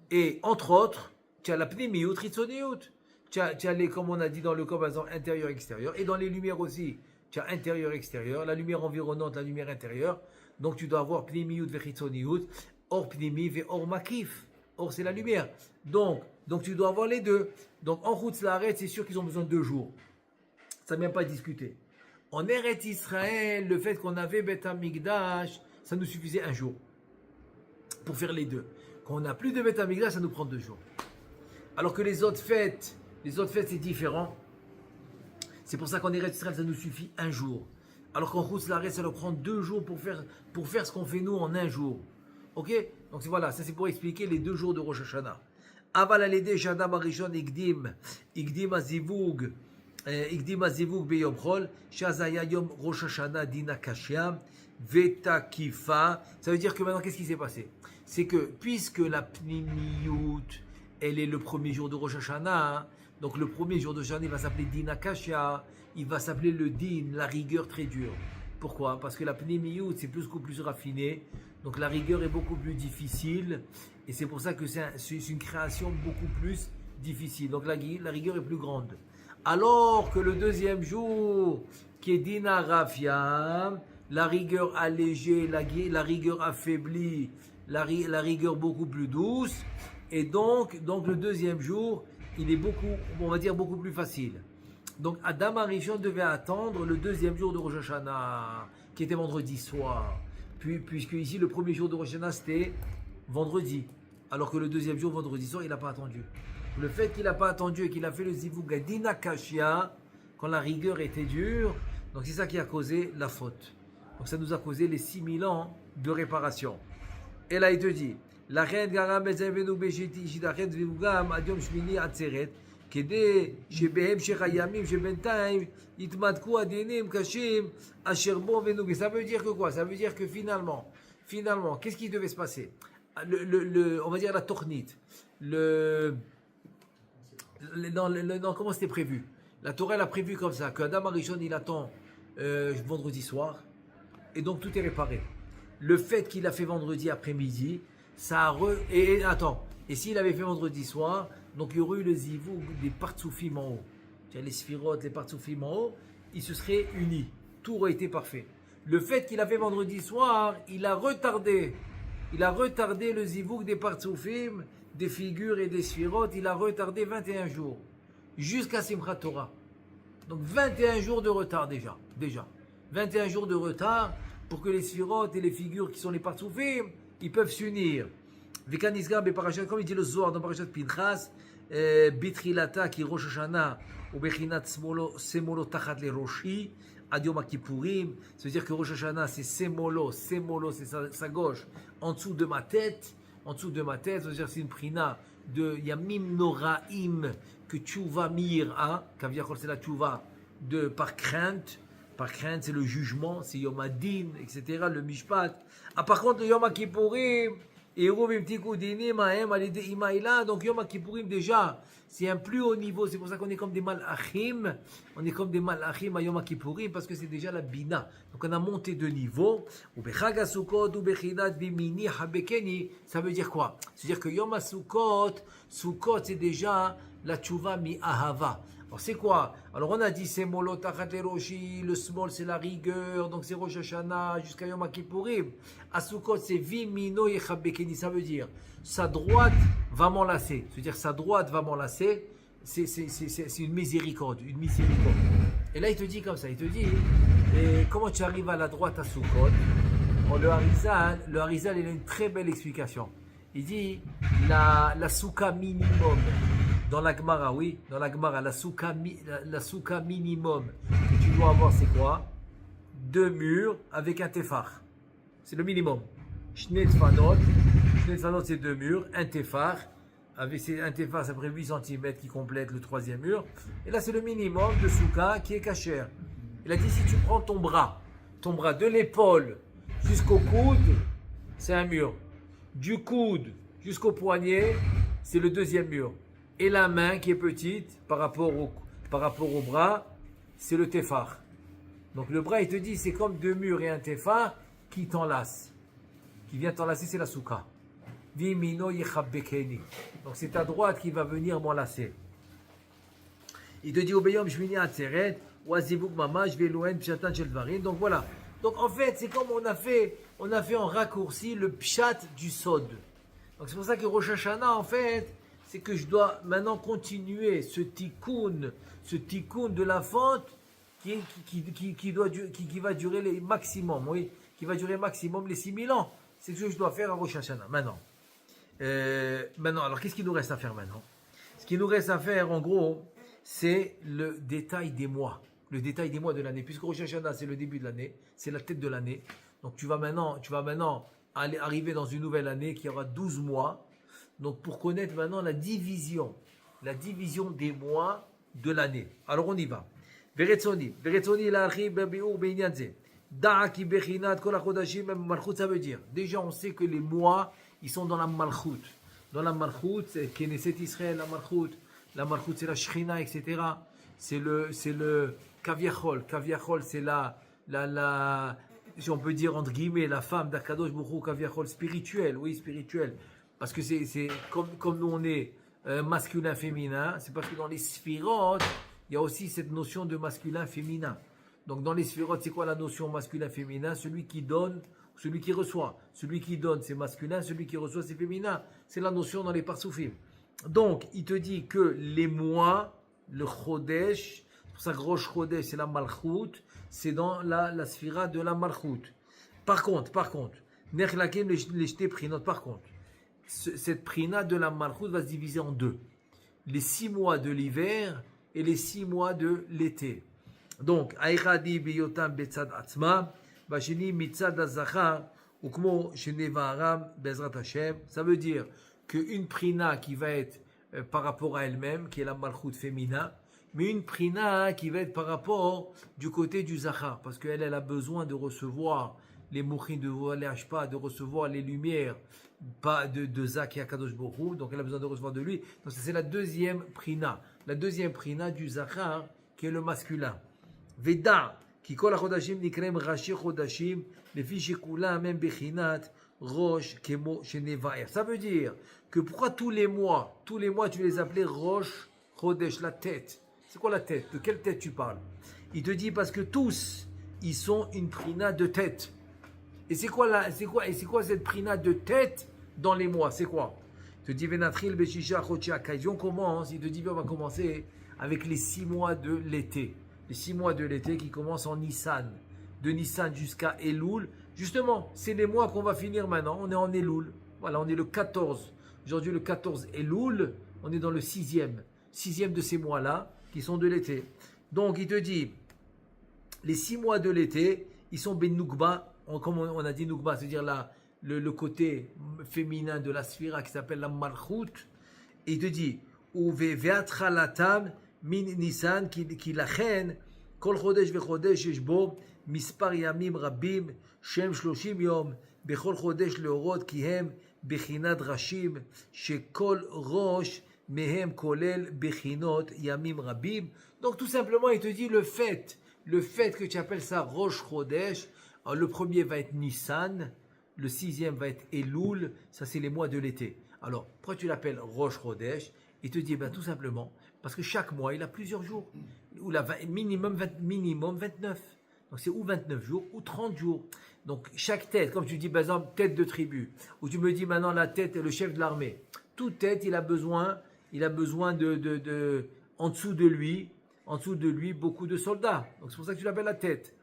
Et entre autres, tu as la pnimiyut, chitzoniyut. Tu as comme on a dit dans le corps, par exemple, intérieur, extérieur. Et dans les lumières aussi, tu as intérieur, extérieur. La lumière environnante, la lumière intérieure. Donc tu dois avoir pnimiyut ve chitzoniyut, or pnimi ve or makif. Or c'est la lumière. Donc tu dois avoir les deux. Donc en Chutz La'aretz, c'est sûr qu'ils ont besoin de 2 jours. Ça ne vient pas discuter. En Eretz Israël, le fait qu'on avait Beth Amikdash, ça nous suffisait 1 jour pour faire les deux. Quand on n'a plus de Beth Amikdash, ça nous prend 2 jours. Alors que les autres fêtes, c'est différent. C'est pour ça qu'en Eretz Israël, ça nous suffit 1 jour. Alors qu'en Chutz La'aretz, ça nous prend 2 jours pour faire ce qu'on fait nous en 1 jour. Ok? Donc voilà, ça c'est pour expliquer les 2 jours de Rosh Hashanah. Aval alede shana barishon igdim azivug. Igdim azivug beyom chol, shazaya yom Rosh Hashanah dina kashia, veta kifa. Ça veut dire que maintenant, qu'est-ce qui s'est passé? C'est que puisque la pnimiyut, elle est le premier jour de Rosh Hashanah. Hein. Donc le premier jour de Rosh Hashanah, il va s'appeler Din Akashia. Il va s'appeler le Din, la rigueur très dure. Pourquoi? Parce que la Pnimiyut, c'est beaucoup plus raffiné. Donc la rigueur est beaucoup plus difficile. Et c'est pour ça que c'est une création beaucoup plus difficile. Donc la rigueur est plus grande. Alors que le deuxième jour, qui est Dina Rafia, la rigueur allégée, la rigueur affaiblie, la rigueur beaucoup plus douce. Et donc le deuxième jour, il est beaucoup, on va dire, beaucoup plus facile. Donc Adam Arishon devait attendre le deuxième jour de Rosh Hashanah, qui était vendredi soir. Puisque ici, le premier jour de Rosh Hashanah, c'était vendredi. Alors que le deuxième jour, vendredi soir, il n'a pas attendu. Le fait qu'il n'a pas attendu et qu'il a fait le zivug Dina Kashia, quand la rigueur était dure, donc c'est ça qui a causé la faute. Donc ça nous a causé les 6000 ans de réparation. Et là, il te dit, la reine Garam Bezevenu Besheti, Shidachet Vivugam, Adiom Shmini Atzeret, כדי שבהמשך הימים שבינתיים יתמדקו הדינים קשים אשר בו ונוגע. Ça veut dire que quoi? Ça veut dire que finalement, qu'est-ce qui devait se passer? On va dire la tornite. Comment c'était prévu? La Torah elle a prévu comme ça, que Adam Arishon il attend vendredi soir, et donc tout est réparé. Le fait qu'il a fait vendredi après-midi, ça a et s'il avait fait vendredi soir, donc il y aurait eu le zivou des partsoufim en haut. Les sphirotes, les partsoufim en haut, ils se seraient unis. Tout aurait été parfait. Le fait qu'il a fait vendredi soir, il a retardé le zivou des partsoufim, des figures et des sphirotes, il a retardé 21 jours. Jusqu'à Simchat Torah. Donc 21 jours de retard déjà. 21 jours de retard pour que les sphirotes et les figures qui sont les partsoufim, ils peuvent s'unir. Comme il dit le Zohar dans Parashat Pinchas, Bitrilata qui Rosh Hashanah ou Bechinat Semolo Tachat le Roshi Ad Yom Kippourim. Ça veut dire que Rosh Hashanah c'est Semolo c'est sa gauche en dessous de ma tête. Ça veut dire c'est une prina de Yamim Noraim que Tchouva Mir'a, Kaviachol c'est la Tchouva de par crainte. Par crainte c'est le jugement, c'est Yom Adin, etc. Le Mishpat. Par contre le Yom Kippourim. Et donc Yom Kippourim déjà, c'est un plus haut niveau, c'est pour ça qu'on est comme des malachim, à Yom Kippourim parce que c'est déjà la bina. Donc on a monté de niveau. Ça veut dire quoi? C'est-à-dire que Yom Sukkot c'est déjà la tchouva mi ahava. Alors c'est quoi? Alors on a dit c'est Molot Tachat Roshi, le small c'est la rigueur, donc c'est Rosh Hashanah jusqu'à Yom Kippourim. À Sukkot c'est Vimino Yechabekeni, ça veut dire sa droite va m'enlacer. C'est-à-dire sa droite va m'enlacer, c'est une miséricorde, Et là il te dit comme ça, il te dit comment tu arrives à la droite à Sukkot? Le Harizal il a une très belle explication. Il dit la souka minimum. Dans la Gemara, la souka minimum que tu dois avoir, c'est quoi? 2 murs avec un tefar. C'est le minimum. Shnei tfanot, c'est 2 murs, un tefar. Avec un tefar, ça fait 8 cm qui complète le 3e mur. Et là, c'est le minimum de souka qui est cachère. Il a dit, si tu prends ton bras de l'épaule jusqu'au coude, c'est un mur. Du coude jusqu'au poignet, c'est le 2e mur. Et la main qui est petite par rapport au bras, c'est le tefar. Donc le bras, il te dit, c'est comme 2 murs et un tefar qui t'enlacent. Qui vient t'enlacer, c'est la souka. Vimino yechabekeni. Donc c'est ta droite qui va venir m'enlacer. Il te dit, Obeyom shmini atzeret, oazivuk mamash veloen pshatan shel dvarim. Donc voilà. Donc en fait, c'est comme on a fait en raccourci le pshat du sod. Donc c'est pour ça que Rosh Hashanah, en fait, c'est que je dois maintenant continuer ce tikkun de la fente qui va durer les maximum, qui va durer maximum les 6000 ans. C'est ce que je dois faire à Rosh Hashanah. Maintenant, alors qu'est-ce qu'il nous reste à faire maintenant? Ce qu'il nous reste à faire, en gros, c'est le détail des mois. Le détail des mois de l'année. Puisque Rosh Hashanah, c'est le début de l'année, c'est la tête de l'année. Donc tu vas maintenant arriver dans une nouvelle année qui aura 12 mois. Donc pour connaître maintenant la division des mois de l'année. Alors on y va. Veretzoni la'archi bebi'ur be'inyan ze. Da'a ki bechinat kol hachodashim malchut, ça veut dire. Déjà on sait que les mois, ils sont dans la malchut. dans la Malchut, c'est Knesset Israël, la Malchut c'est la Shrina, etc. C'est le Kaviachol. Kaviachol, c'est si on peut dire entre guillemets, la femme d'Akadosh Baruch Hu, Kaviachol, spirituelle, oui, spirituelle. Parce que c'est comme nous on est masculin, féminin, c'est parce que dans les sphirotes, il y a aussi cette notion de masculin, féminin. Donc dans les sphirotes, c'est quoi la notion masculin, féminin? Celui qui donne, celui qui reçoit. Celui qui donne, c'est masculin, celui qui reçoit, c'est féminin. C'est la notion dans les parsoufim. Donc, il te dit que les mois, le Chodesh, c'est pour ça que Rosh Chodesh, c'est la Malchut, c'est dans la sphira de la Malchut. Par contre, Nechlakim les jetés prinot, par contre, cette prina de la Malchut va se diviser en deux. Les 6 mois de l'hiver et les 6 mois de l'été. Donc, Aïchadi biyotam betzad atzma, Vashini mitzad azachar, ukmo shenevaram bezrat Hashem. Ça veut dire qu'une prina qui va être par rapport à elle-même, qui est la malchut féminin, mais une prina qui va être par rapport du côté du zachar, parce qu'elle a besoin de recevoir les mouchins de les hashpa, de recevoir les lumières pas de Zak et Akadosh Baruch Hu, donc elle a besoin de recevoir de lui. Donc c'est la deuxième prina du zachar qui est le masculin. Veda, qui kol chodashim nikrem rashi chodashim, les fiches kula même bechinat rosh kemo shenevaer. Ça veut dire que pourquoi tous les mois tu les appelais rosh chodesh, la tête. C'est quoi la tête? De quelle tête tu parles? Il te dit parce que tous ils sont une prina de tête. Et c'est quoi cette prina de tête dans les mois? C'est quoi? Il te dit venatril beshisha chodesh. On commence. Il te dit on va commencer avec les 6 mois de l'été. Les 6 mois de l'été qui commencent en Nissan. De Nissan jusqu'à Elul. Justement, c'est les mois qu'on va finir maintenant. On est en Elul. Voilà, on est le 14. Aujourd'hui, le 14 Elul. On est dans le 6e de ces mois-là qui sont de l'été. Donc, il te dit, les 6 mois de l'été, ils sont Ben Noukba. Comme on a dit Noukba, c'est-à-dire le côté féminin de la sphira qui s'appelle la Malchut. Et il te dit, ou ve'atralatam min Nissan qui la chen kol chodesh vechodesh yesh bo mispar yamim rabim shem 30 yom bechol chodesh leorot ki hem bechinat rashim shekol rosh mehem kolel bechinot yamim rabim. Donc tout simplement il te dit le fait que tu appelles ça Rosh Chodesh, le premier va être Nissan, le 6e va être Elul, ça c'est les mois de l'été. Alors pourquoi tu l'appelles Rosh Chodesh? Il te dit tout simplement parce que chaque mois, il a plusieurs jours. Ou minimum 29. Donc c'est ou 29 jours ou 30 jours. Donc chaque tête, comme tu dis par exemple, tête de tribu, ou tu me dis maintenant la tête, le chef de l'armée. Toute tête, il a besoin de en dessous de lui, beaucoup de soldats. Donc c'est pour ça que tu l'appelles la tête.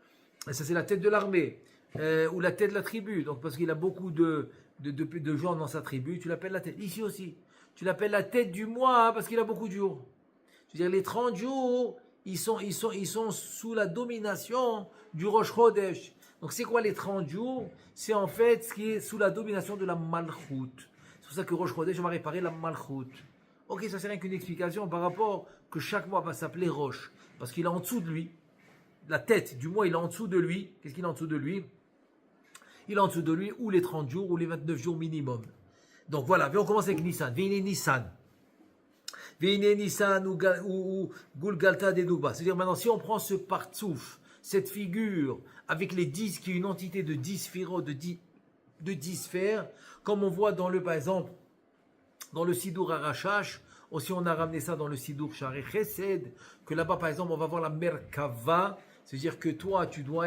Et ça c'est la tête de l'armée. Ou la tête de la tribu. Donc parce qu'il a beaucoup de gens dans sa tribu, tu l'appelles la tête. Ici aussi, tu l'appelles la tête du mois parce qu'il a beaucoup de jours. C'est-à-dire les 30 jours, ils sont sous la domination du Rosh Chodesh. Donc c'est quoi les 30 jours? C'est en fait ce qui est sous la domination de la Malchut. C'est pour ça que Rosh Chodesh, on va réparer la Malchut. Ok, ça c'est rien qu'une explication par rapport que chaque mois va s'appeler Rosh. Parce qu'il est en dessous de lui. La tête du mois, il est en dessous de lui. Qu'est-ce qu'il est en dessous de lui? Il est en dessous de lui ou les 30 jours ou les 29 jours minimum. Donc voilà, on commence avec Nissan. Vine Nissan. Vine Nissan ou Gulgalta de Nouba. C'est-à-dire maintenant, si on prend ce partsouf, cette figure, avec les 10, qui est une entité de 10 sphirotes, de 10 sphères, comme on voit par exemple, dans le Sidour Arashash, aussi on a ramené ça dans le Sidour Shari Chesed, que là-bas par exemple, on va voir la Merkava, c'est-à-dire que toi, tu dois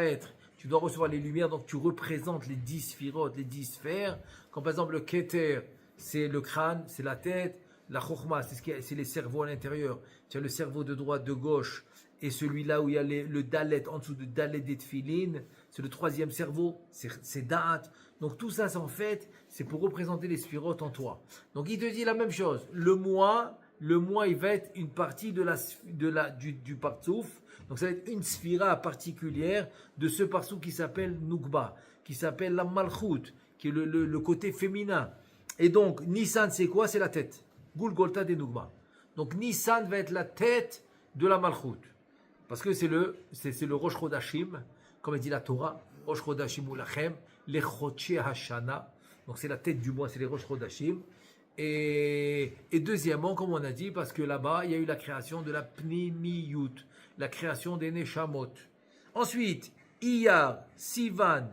recevoir les lumières, donc tu représentes les 10 sphirotes, les 10 sphères, comme par exemple le Keter, c'est le crâne, c'est la tête. La Chokhma, c'est les cerveaux à l'intérieur. Tu as le cerveau de droite, de gauche, et celui-là où il y a le Dalet, en dessous de Dalet des Tfilin, c'est le 3e cerveau, c'est Da'at. Donc tout ça, en fait, c'est pour représenter les sphirotes en toi. Donc il te dit la même chose. Le mois, il va être une partie du partsouf. Donc ça va être une sphira particulière de ce partsouf qui s'appelle Noukba, qui s'appelle la Malchut, qui est le côté féminin. Et donc, Nissan, c'est quoi? C'est la tête. Gulgolta de Nougma. Donc Nissan va être la tête de la Malchut. Parce que c'est le Rosh Chodashim, comme dit la Torah, Rosh Chodashim ou Lachem, les Chodshei Hashana. Donc c'est la tête du mois, c'est les Rosh Chodashim. Et deuxièmement, comme on a dit, parce que là-bas, il y a eu la création de la Pnimiyut, la création des Neshamot. Ensuite, Iyar, Sivan,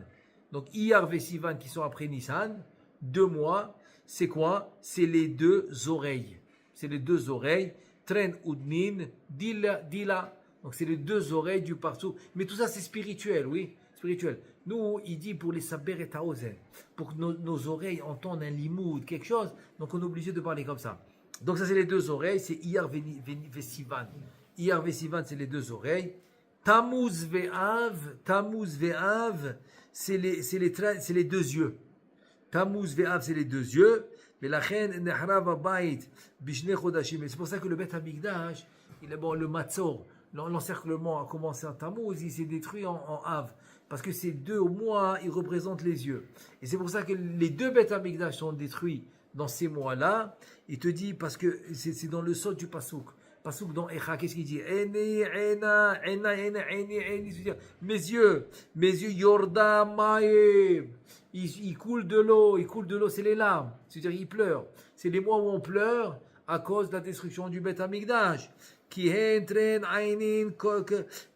donc Iyar et Sivan qui sont après Nissan, 2 mois, c'est quoi? C'est les 2 oreilles. C'est les 2 oreilles, Tren Udnin, Dila. Donc c'est les 2 oreilles du partout. Mais tout ça c'est spirituel, oui, spirituel. Nous, il dit pour les saber et taozen, pour que nos oreilles entendent un limoud, quelque chose, donc on est obligé de parler comme ça. Donc ça c'est les 2 oreilles, c'est Iyar Vesivan. Iyar Vesivan c'est les 2 oreilles. Tammuz Ve'av, c'est les 2 yeux. Tammuz Ve'av, c'est les 2 yeux. Mais la reine Nehrav Abayit Bishne Chodashim. C'est pour ça que le Beth Hamikdash, le Matzor, l'encerclement a commencé en Tammuz, il s'est détruit en Av. Parce que ces 2 mois, ils représentent les yeux. Et c'est pour ça que les 2 Beth Hamikdash sont détruits dans ces mois-là. Il te dit, parce que c'est dans le sol du Pasouk. Pasouk dans Echa, qu'est-ce qu'il dit? Mes yeux, Yorda Maïb. Il coule de l'eau, c'est les larmes. C'est-à-dire, il pleure. C'est les mois où on pleure à cause de la destruction du Beth Hamikdash. Qui entren ainin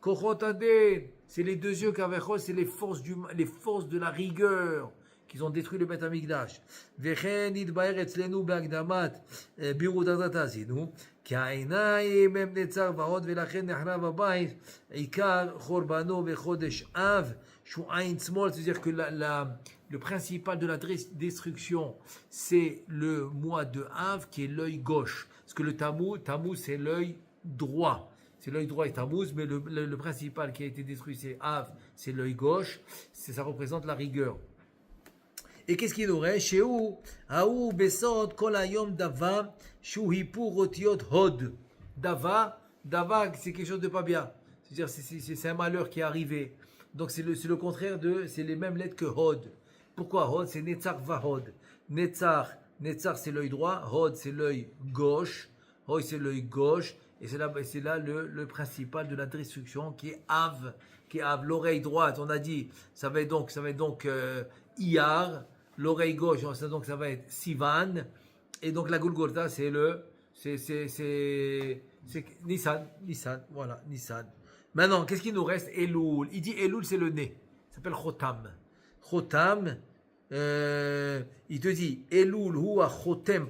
kochot aden. C'est les 2 yeux qu'avechos, c'est les forces de la rigueur qu'ils ont détruit le Beth Hamikdash. Vechen idbaer etzlenu be'agdamat birudat azinu. כי העיניים הם נצר ועוד ולכן נחרב הבית עיקר חורבנו בחודש אב שהוא עין שמאל, c'est-à-dire que le principal de la destruction c'est le mois de Av qui est l'œil gauche, parce que le Tammuz c'est l'œil droit, c'est l'œil droit et Tammuz, mais le principal qui a été détruit c'est Av, c'est l'œil gauche, ça représente la rigueur. Et qu'est-ce qu'il nous reste? Chez où? Aou besod kol hayom dava shu hipur otiot hod. Dava, c'est quelque chose de pas bien. C'est-à-dire c'est un malheur qui est arrivé. Donc c'est le contraire c'est les mêmes lettres que hod. Pourquoi hod? C'est netzar vahod. Netzar c'est l'œil droit, hod c'est l'œil gauche, hod c'est l'œil gauche. Et c'est là le principal de la destruction qui est av, l'oreille droite. On a dit ça va être donc Iyar. L'oreille gauche, donc ça va être Sivan, et donc la Golgotha c'est Nissan, voilà, Nissan. Maintenant, qu'est-ce qu'il nous reste? Elul. Il dit Elul c'est le nez, ça s'appelle Chotam. Chotam, il te dit Elul huwa Chotem,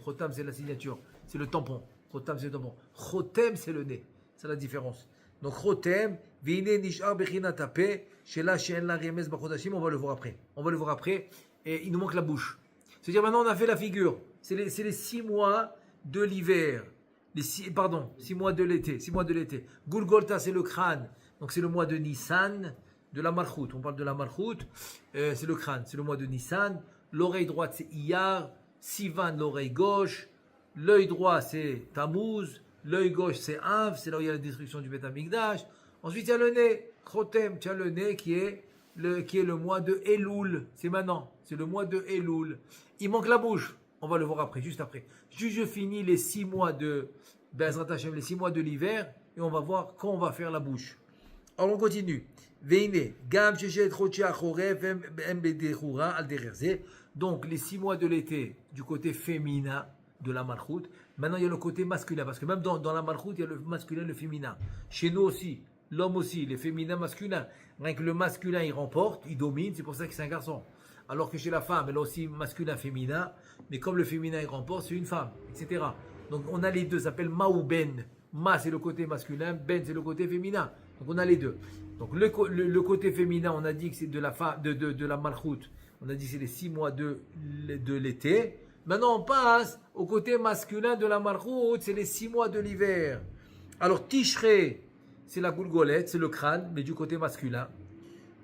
Chotam c'est la signature, c'est le tampon. Chotam c'est le tampon. Chotem c'est le nez, c'est la différence. Donc Chotem, Vine Nishar Bechinat Ape. Chez la Remez Bachodashim, on va le voir après. Et il nous manque la bouche. C'est-à-dire maintenant on a fait la figure. C'est les 6 mois de l'hiver. 6 mois de l'été. Golgotha c'est le crâne. Donc c'est le mois de Nissan, de la Malchut. On parle de la Malchut. C'est le crâne, c'est le mois de Nissan. L'oreille droite c'est Iyar. Sivan l'oreille gauche. L'œil droit c'est Tammuz. L'œil gauche c'est Av. C'est là où il y a la destruction du Beth Hamikdash. Ensuite il y a le nez. Chotem, tu as le nez qui est le mois de Elul. C'est maintenant, c'est le mois de Elul. Il manque la bouche. On va le voir après, juste après. Je finis les 6 mois de Bezrat Hashem, les 6 mois de l'hiver, et on va voir quand on va faire la bouche. Alors on continue. Veine, gam sheshet chochi achoref em bedechura al dererze. Donc les 6 mois de l'été du côté féminin de la Malchut. Maintenant il y a le côté masculin, parce que même dans la Malchut il y a le masculin et le féminin. Chez nous aussi. L'homme aussi, les féminins masculins. Rien que le masculin, il remporte, il domine, c'est pour ça que c'est un garçon. Alors que chez la femme, elle a aussi masculin, féminin. Mais comme le féminin, il remporte, c'est une femme, etc. Donc on a les deux, ça s'appelle ma ou ben. Ma, c'est le côté masculin, ben, c'est le côté féminin. Donc on a les deux. Donc le côté féminin, on a dit que c'est de la Malchut. On a dit que c'est les 6 mois de l'été. Maintenant, on passe au côté masculin de la Malchut, c'est les 6 mois de l'hiver. Alors, Tishrei, c'est la goulgolette, c'est le crâne, mais du côté masculin.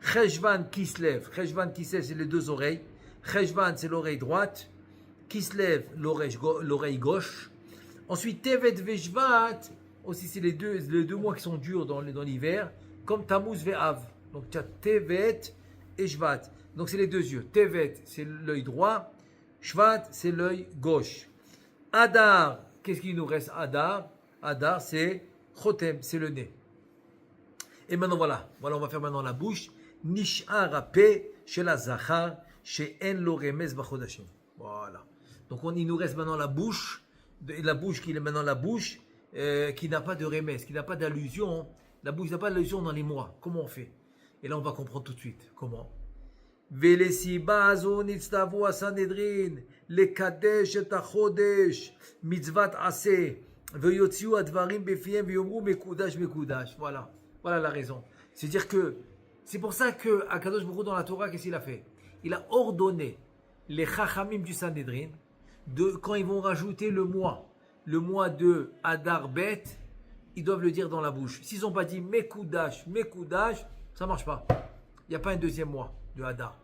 Cheshvan, Kislev, c'est les 2 oreilles. Cheshvan, c'est l'oreille droite. Kislev, l'oreille gauche. Ensuite, Tevet Veshvat, aussi c'est les deux mois qui sont durs dans l'hiver, comme Tammuz Ve'av. Donc tu as Tevet et Shvat. Donc c'est les 2 yeux. Tevet, c'est l'œil droit. Shvat, c'est l'œil gauche. Adar, qu'est-ce qu'il nous reste? Adar, c'est Chotem, c'est le nez. Et maintenant voilà, on va faire maintenant la bouche. Nish'ar ape chez la zachar, chez en lo remez bachodashim. Voilà. Donc il nous reste maintenant la bouche qui est maintenant la bouche, qui n'a pas de remès, qui n'a pas d'allusion. La bouche n'a pas d'allusion dans les mois. Comment on fait? Et là, on va comprendre tout de suite. Comment? ולסיבה הזו נצטוו הסנהדרין לקדש את החודש מצוות עשה ויוציאו הדברים בפיהם ויאמרו מקודש מקודש. Voilà la raison. C'est-à-dire que c'est pour ça que Akadosh Baruch Hu dans la Torah, qu'est-ce qu'il a fait? Il a ordonné les chachamim du Sanhedrin quand ils vont rajouter le mois de Adar Bet, ils doivent le dire dans la bouche. S'ils n'ont pas dit Mekoudash, ça ne marche pas. Il n'y a pas un deuxième mois de Hadar.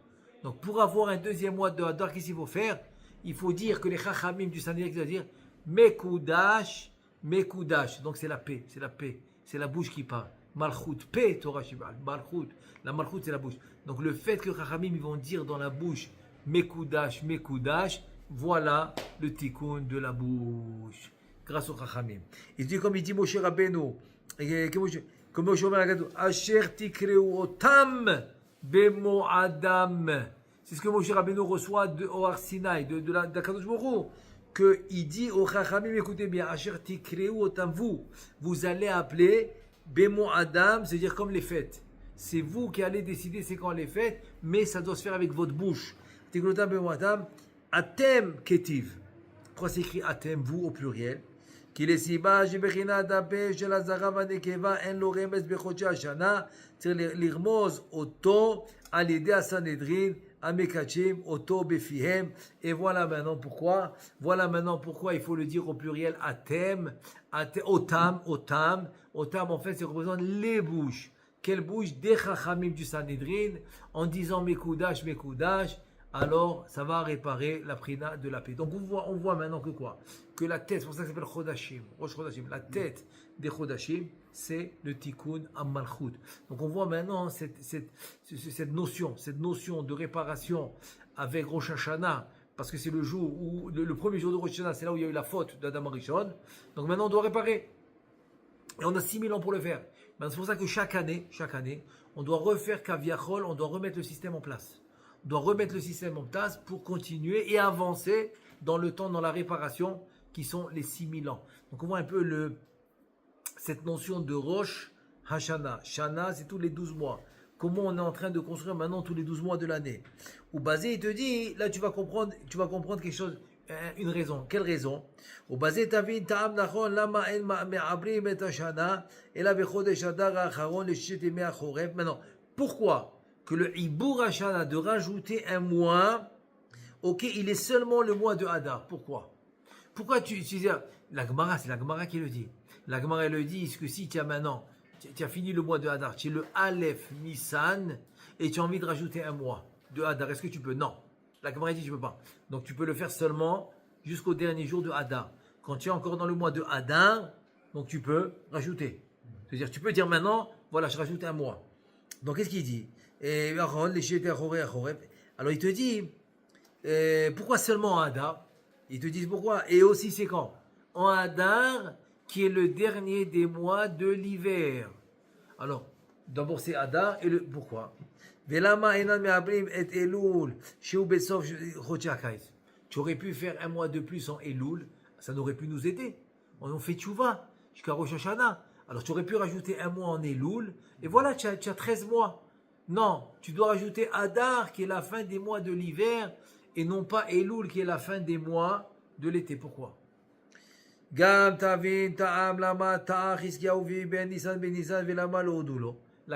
Donc pour avoir un deuxième mois de Hadar, qu'est-ce qu'il faut faire? Il faut dire que les chachamim du Sanhedrin doivent dire Mekoudash. Donc c'est la paix, c'est la bouche qui parle. Malchut, paix, Torah Shibal. Malchut, la Malchut c'est la bouche. Donc le fait que les chachamim ils vont dire dans la bouche Mekoudash, voilà le tikkun de la bouche. Grâce au chachamim. Il dit comme il dit Moshe Rabbeinu, comme Moshe Rabbeinu, Asher tikreu otam bemo adam. C'est ce que Moshe Rabbeinu reçoit au Har Sinaï, de la Kadosh Baruch Hu, qu'il dit au chachamim, écoutez bien, Asher tikreu otam, vous allez appeler bemo adam, c'est-à-dire comme les fêtes. C'est vous qui allez décider c'est quand les fêtes, mais ça doit se faire avec votre bouche. Tikreu otam bemo adam, atem ketiv. Pourquoi c'est écrit atem, vous au pluriel? כי לסיבה שבחינת הפה של הזכר והנקבה אין לו רמז בחודשי השנה, צריך לרמוז אותו על ידי הסנהדרין המקדשים אותו בפיהם. Et voilà maintenant pourquoi il faut le dire au pluriel atem, otam en fait ça représente les bouches. Quelle bouche? Des chachamim du Sanhedrin, en disant mekoudash, alors ça va réparer la prina de la paix. Donc on voit maintenant que quoi? Que la tête, c'est pour ça que ça s'appelle Chodashim, Rosh Chodashim, la tête des Chodashim, c'est le Tikkun Malchut. Donc on voit maintenant cette notion de réparation avec Rosh Hashanah, parce que c'est le jour où, le premier jour de Rosh Hashanah, c'est là où il y a eu la faute d'Adam Arishon. Donc maintenant on doit réparer. Et on a 6000 ans pour le faire. C'est pour ça que chaque année, on doit refaire Kaviachol, on doit remettre le système en place. On doit remettre le système en place pour continuer et avancer dans le temps, dans la réparation, qui sont les 6000 ans. Donc on voit un peu cette notion de Rosh Hashanah. Shana, c'est tous les 12 mois. Comment on est en train de construire maintenant tous les 12 mois de l'année. Au basé, il te dit, là tu vas comprendre quelque chose, une raison. Quelle raison? Au basé, tavin ta'am nachon lama en me'abrim et hashana ela bechodesh adar ha'acharon le shishet yemei hachoref. Maintenant, pourquoi que le Ibour Hashana de rajouter un mois, ok, il est seulement le mois de Hadar? Pourquoi tu dis, la Gemara, c'est la Gemara qui le dit. La Gemara le dit, est-ce que si tu as fini le mois de Hadar, tu es le Aleph Nissan, et tu as envie de rajouter un mois de Hadar, est-ce que tu peux? Non. La Gemara dit, tu ne peux pas. Donc tu peux le faire seulement jusqu'au dernier jour de Hadar. Quand tu es encore dans le mois de Hadar, donc tu peux rajouter. C'est-à-dire, tu peux dire maintenant, voilà, je rajoute un mois. Donc qu'est-ce qu'il dit? Alors il te dit, pourquoi seulement en Hadar? Il te dit pourquoi. Et aussi c'est quand? En Hadar, qui est le dernier des mois de l'hiver. Alors, d'abord c'est Hadar, et pourquoi? Tu aurais pu faire un mois de plus en Elul, ça n'aurait pu nous aider. On fait tchouva jusqu'à Rosh Hashanah. Alors tu aurais pu rajouter un mois en Elul, et voilà, tu as 13 mois. Non, tu dois rajouter Hadar qui est la fin des mois de l'hiver et non pas Elul qui est la fin des mois de l'été. Pourquoi? La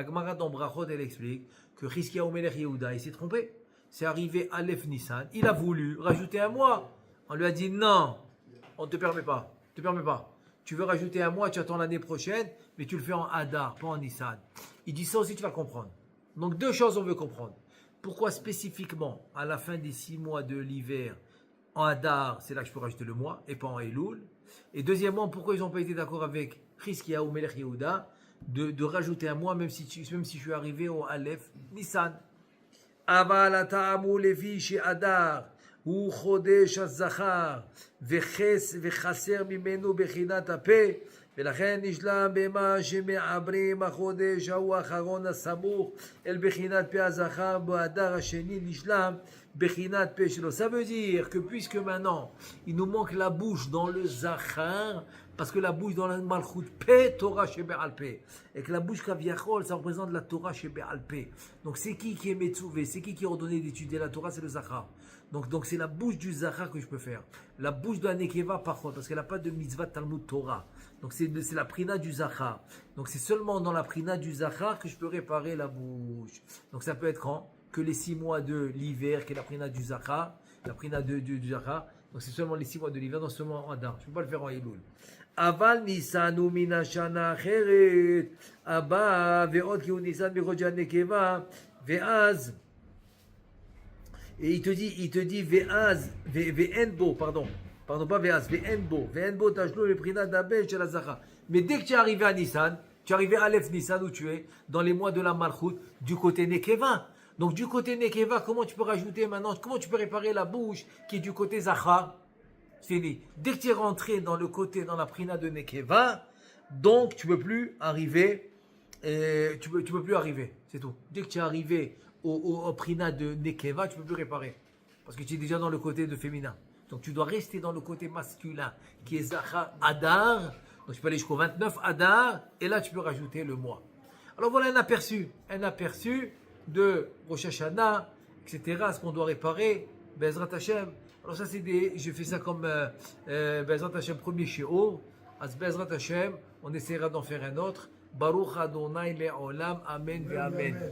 Gemara dans Brachot, elle explique que Chizkiyahu Melech Yehuda, il s'est trompé. C'est arrivé Aleph Nissan, il a voulu rajouter un mois. On lui a dit non, on ne te permet pas. Tu veux rajouter un mois, tu attends l'année prochaine, mais tu le fais en Hadar, pas en Nissan. Il dit ça aussi, tu vas comprendre. Donc deux choses on veut comprendre. Pourquoi spécifiquement à la fin des 6 mois de l'hiver, en Hadar, c'est là que je peux rajouter le mois et pas en Elul. Et deuxièmement, pourquoi ils n'ont pas été d'accord avec Chizkiyahu Melech Yehuda de rajouter un mois même si je suis arrivé au Aleph Nissan. Aval ata'amu lefi she'adar hu chodesh hazachar v'chaser mimenu bechinat hape ולכן נשלם במה שמעברים החודש ההוא האחרון הסמוך אל בחינת פה הזכר באדר השני נשלם בחינת פה שלו. Ça veut dire que puisque maintenant il nous manque la bouche dans le zachar, parce que la bouche dans le malchut pe Torah shebe'al pe, et que la bouche kaviachol ça représente la Torah shebe'al pe. Donc c'est qui est metzouvé, c'est qui est ordonné d'étudier la Torah, c'est le zachar. Donc c'est la bouche du zachar que je peux faire. La bouche de la nekeva par contre, parce qu'elle n'a pas de mitzvah Talmud Torah. Donc c'est la prina du zachar. Donc c'est seulement dans la prina du zachar que je peux réparer la bouche. Donc ça peut être quand que les 6 mois de l'hiver, qui est la prina du zachar, la prina du zachar. Donc c'est seulement les 6 mois de l'hiver, non seulement en Adar. Je ne peux pas le faire en Elul. Aval nisanu mina shana acheret, abba ve'od ki hu nisan bechodja nekeva, ve'az. Et il te dit ve'az, ve'enbo, pardon pas ve'az, ve'enbo tachlo le prina d'abel chez la zachar. Mais dès que tu es arrivé à Nissan, tu es arrivé à Aleph Nissan où tu es, dans les mois de la Malchut, du côté Nekeva. Donc du côté Nekeva, comment tu peux rajouter maintenant, comment tu peux réparer la bouche qui est du côté Zachar? C'est fini. Dès que tu es rentré dans le côté, dans la prina de Nekeva, donc tu ne peux plus arriver, tu peux plus arriver, c'est tout. Dès que tu es arrivé au prina de Nekeva, tu ne peux plus réparer. Parce que tu es déjà dans le côté de féminin. Donc tu dois rester dans le côté masculin, qui est Zachar Adar. Donc tu peux aller jusqu'au 29 Adar, et là tu peux rajouter le mois. Alors voilà un aperçu de Rosh Hashanah, etc., ce qu'on doit réparer, Bezrat Hashem. Alors ça je fais ça comme Bezrat Hashem premier shiur, As Bezrat Hashem, on essaiera d'en faire un autre. Baruch Adonai Le'olam, Amen ve Amen.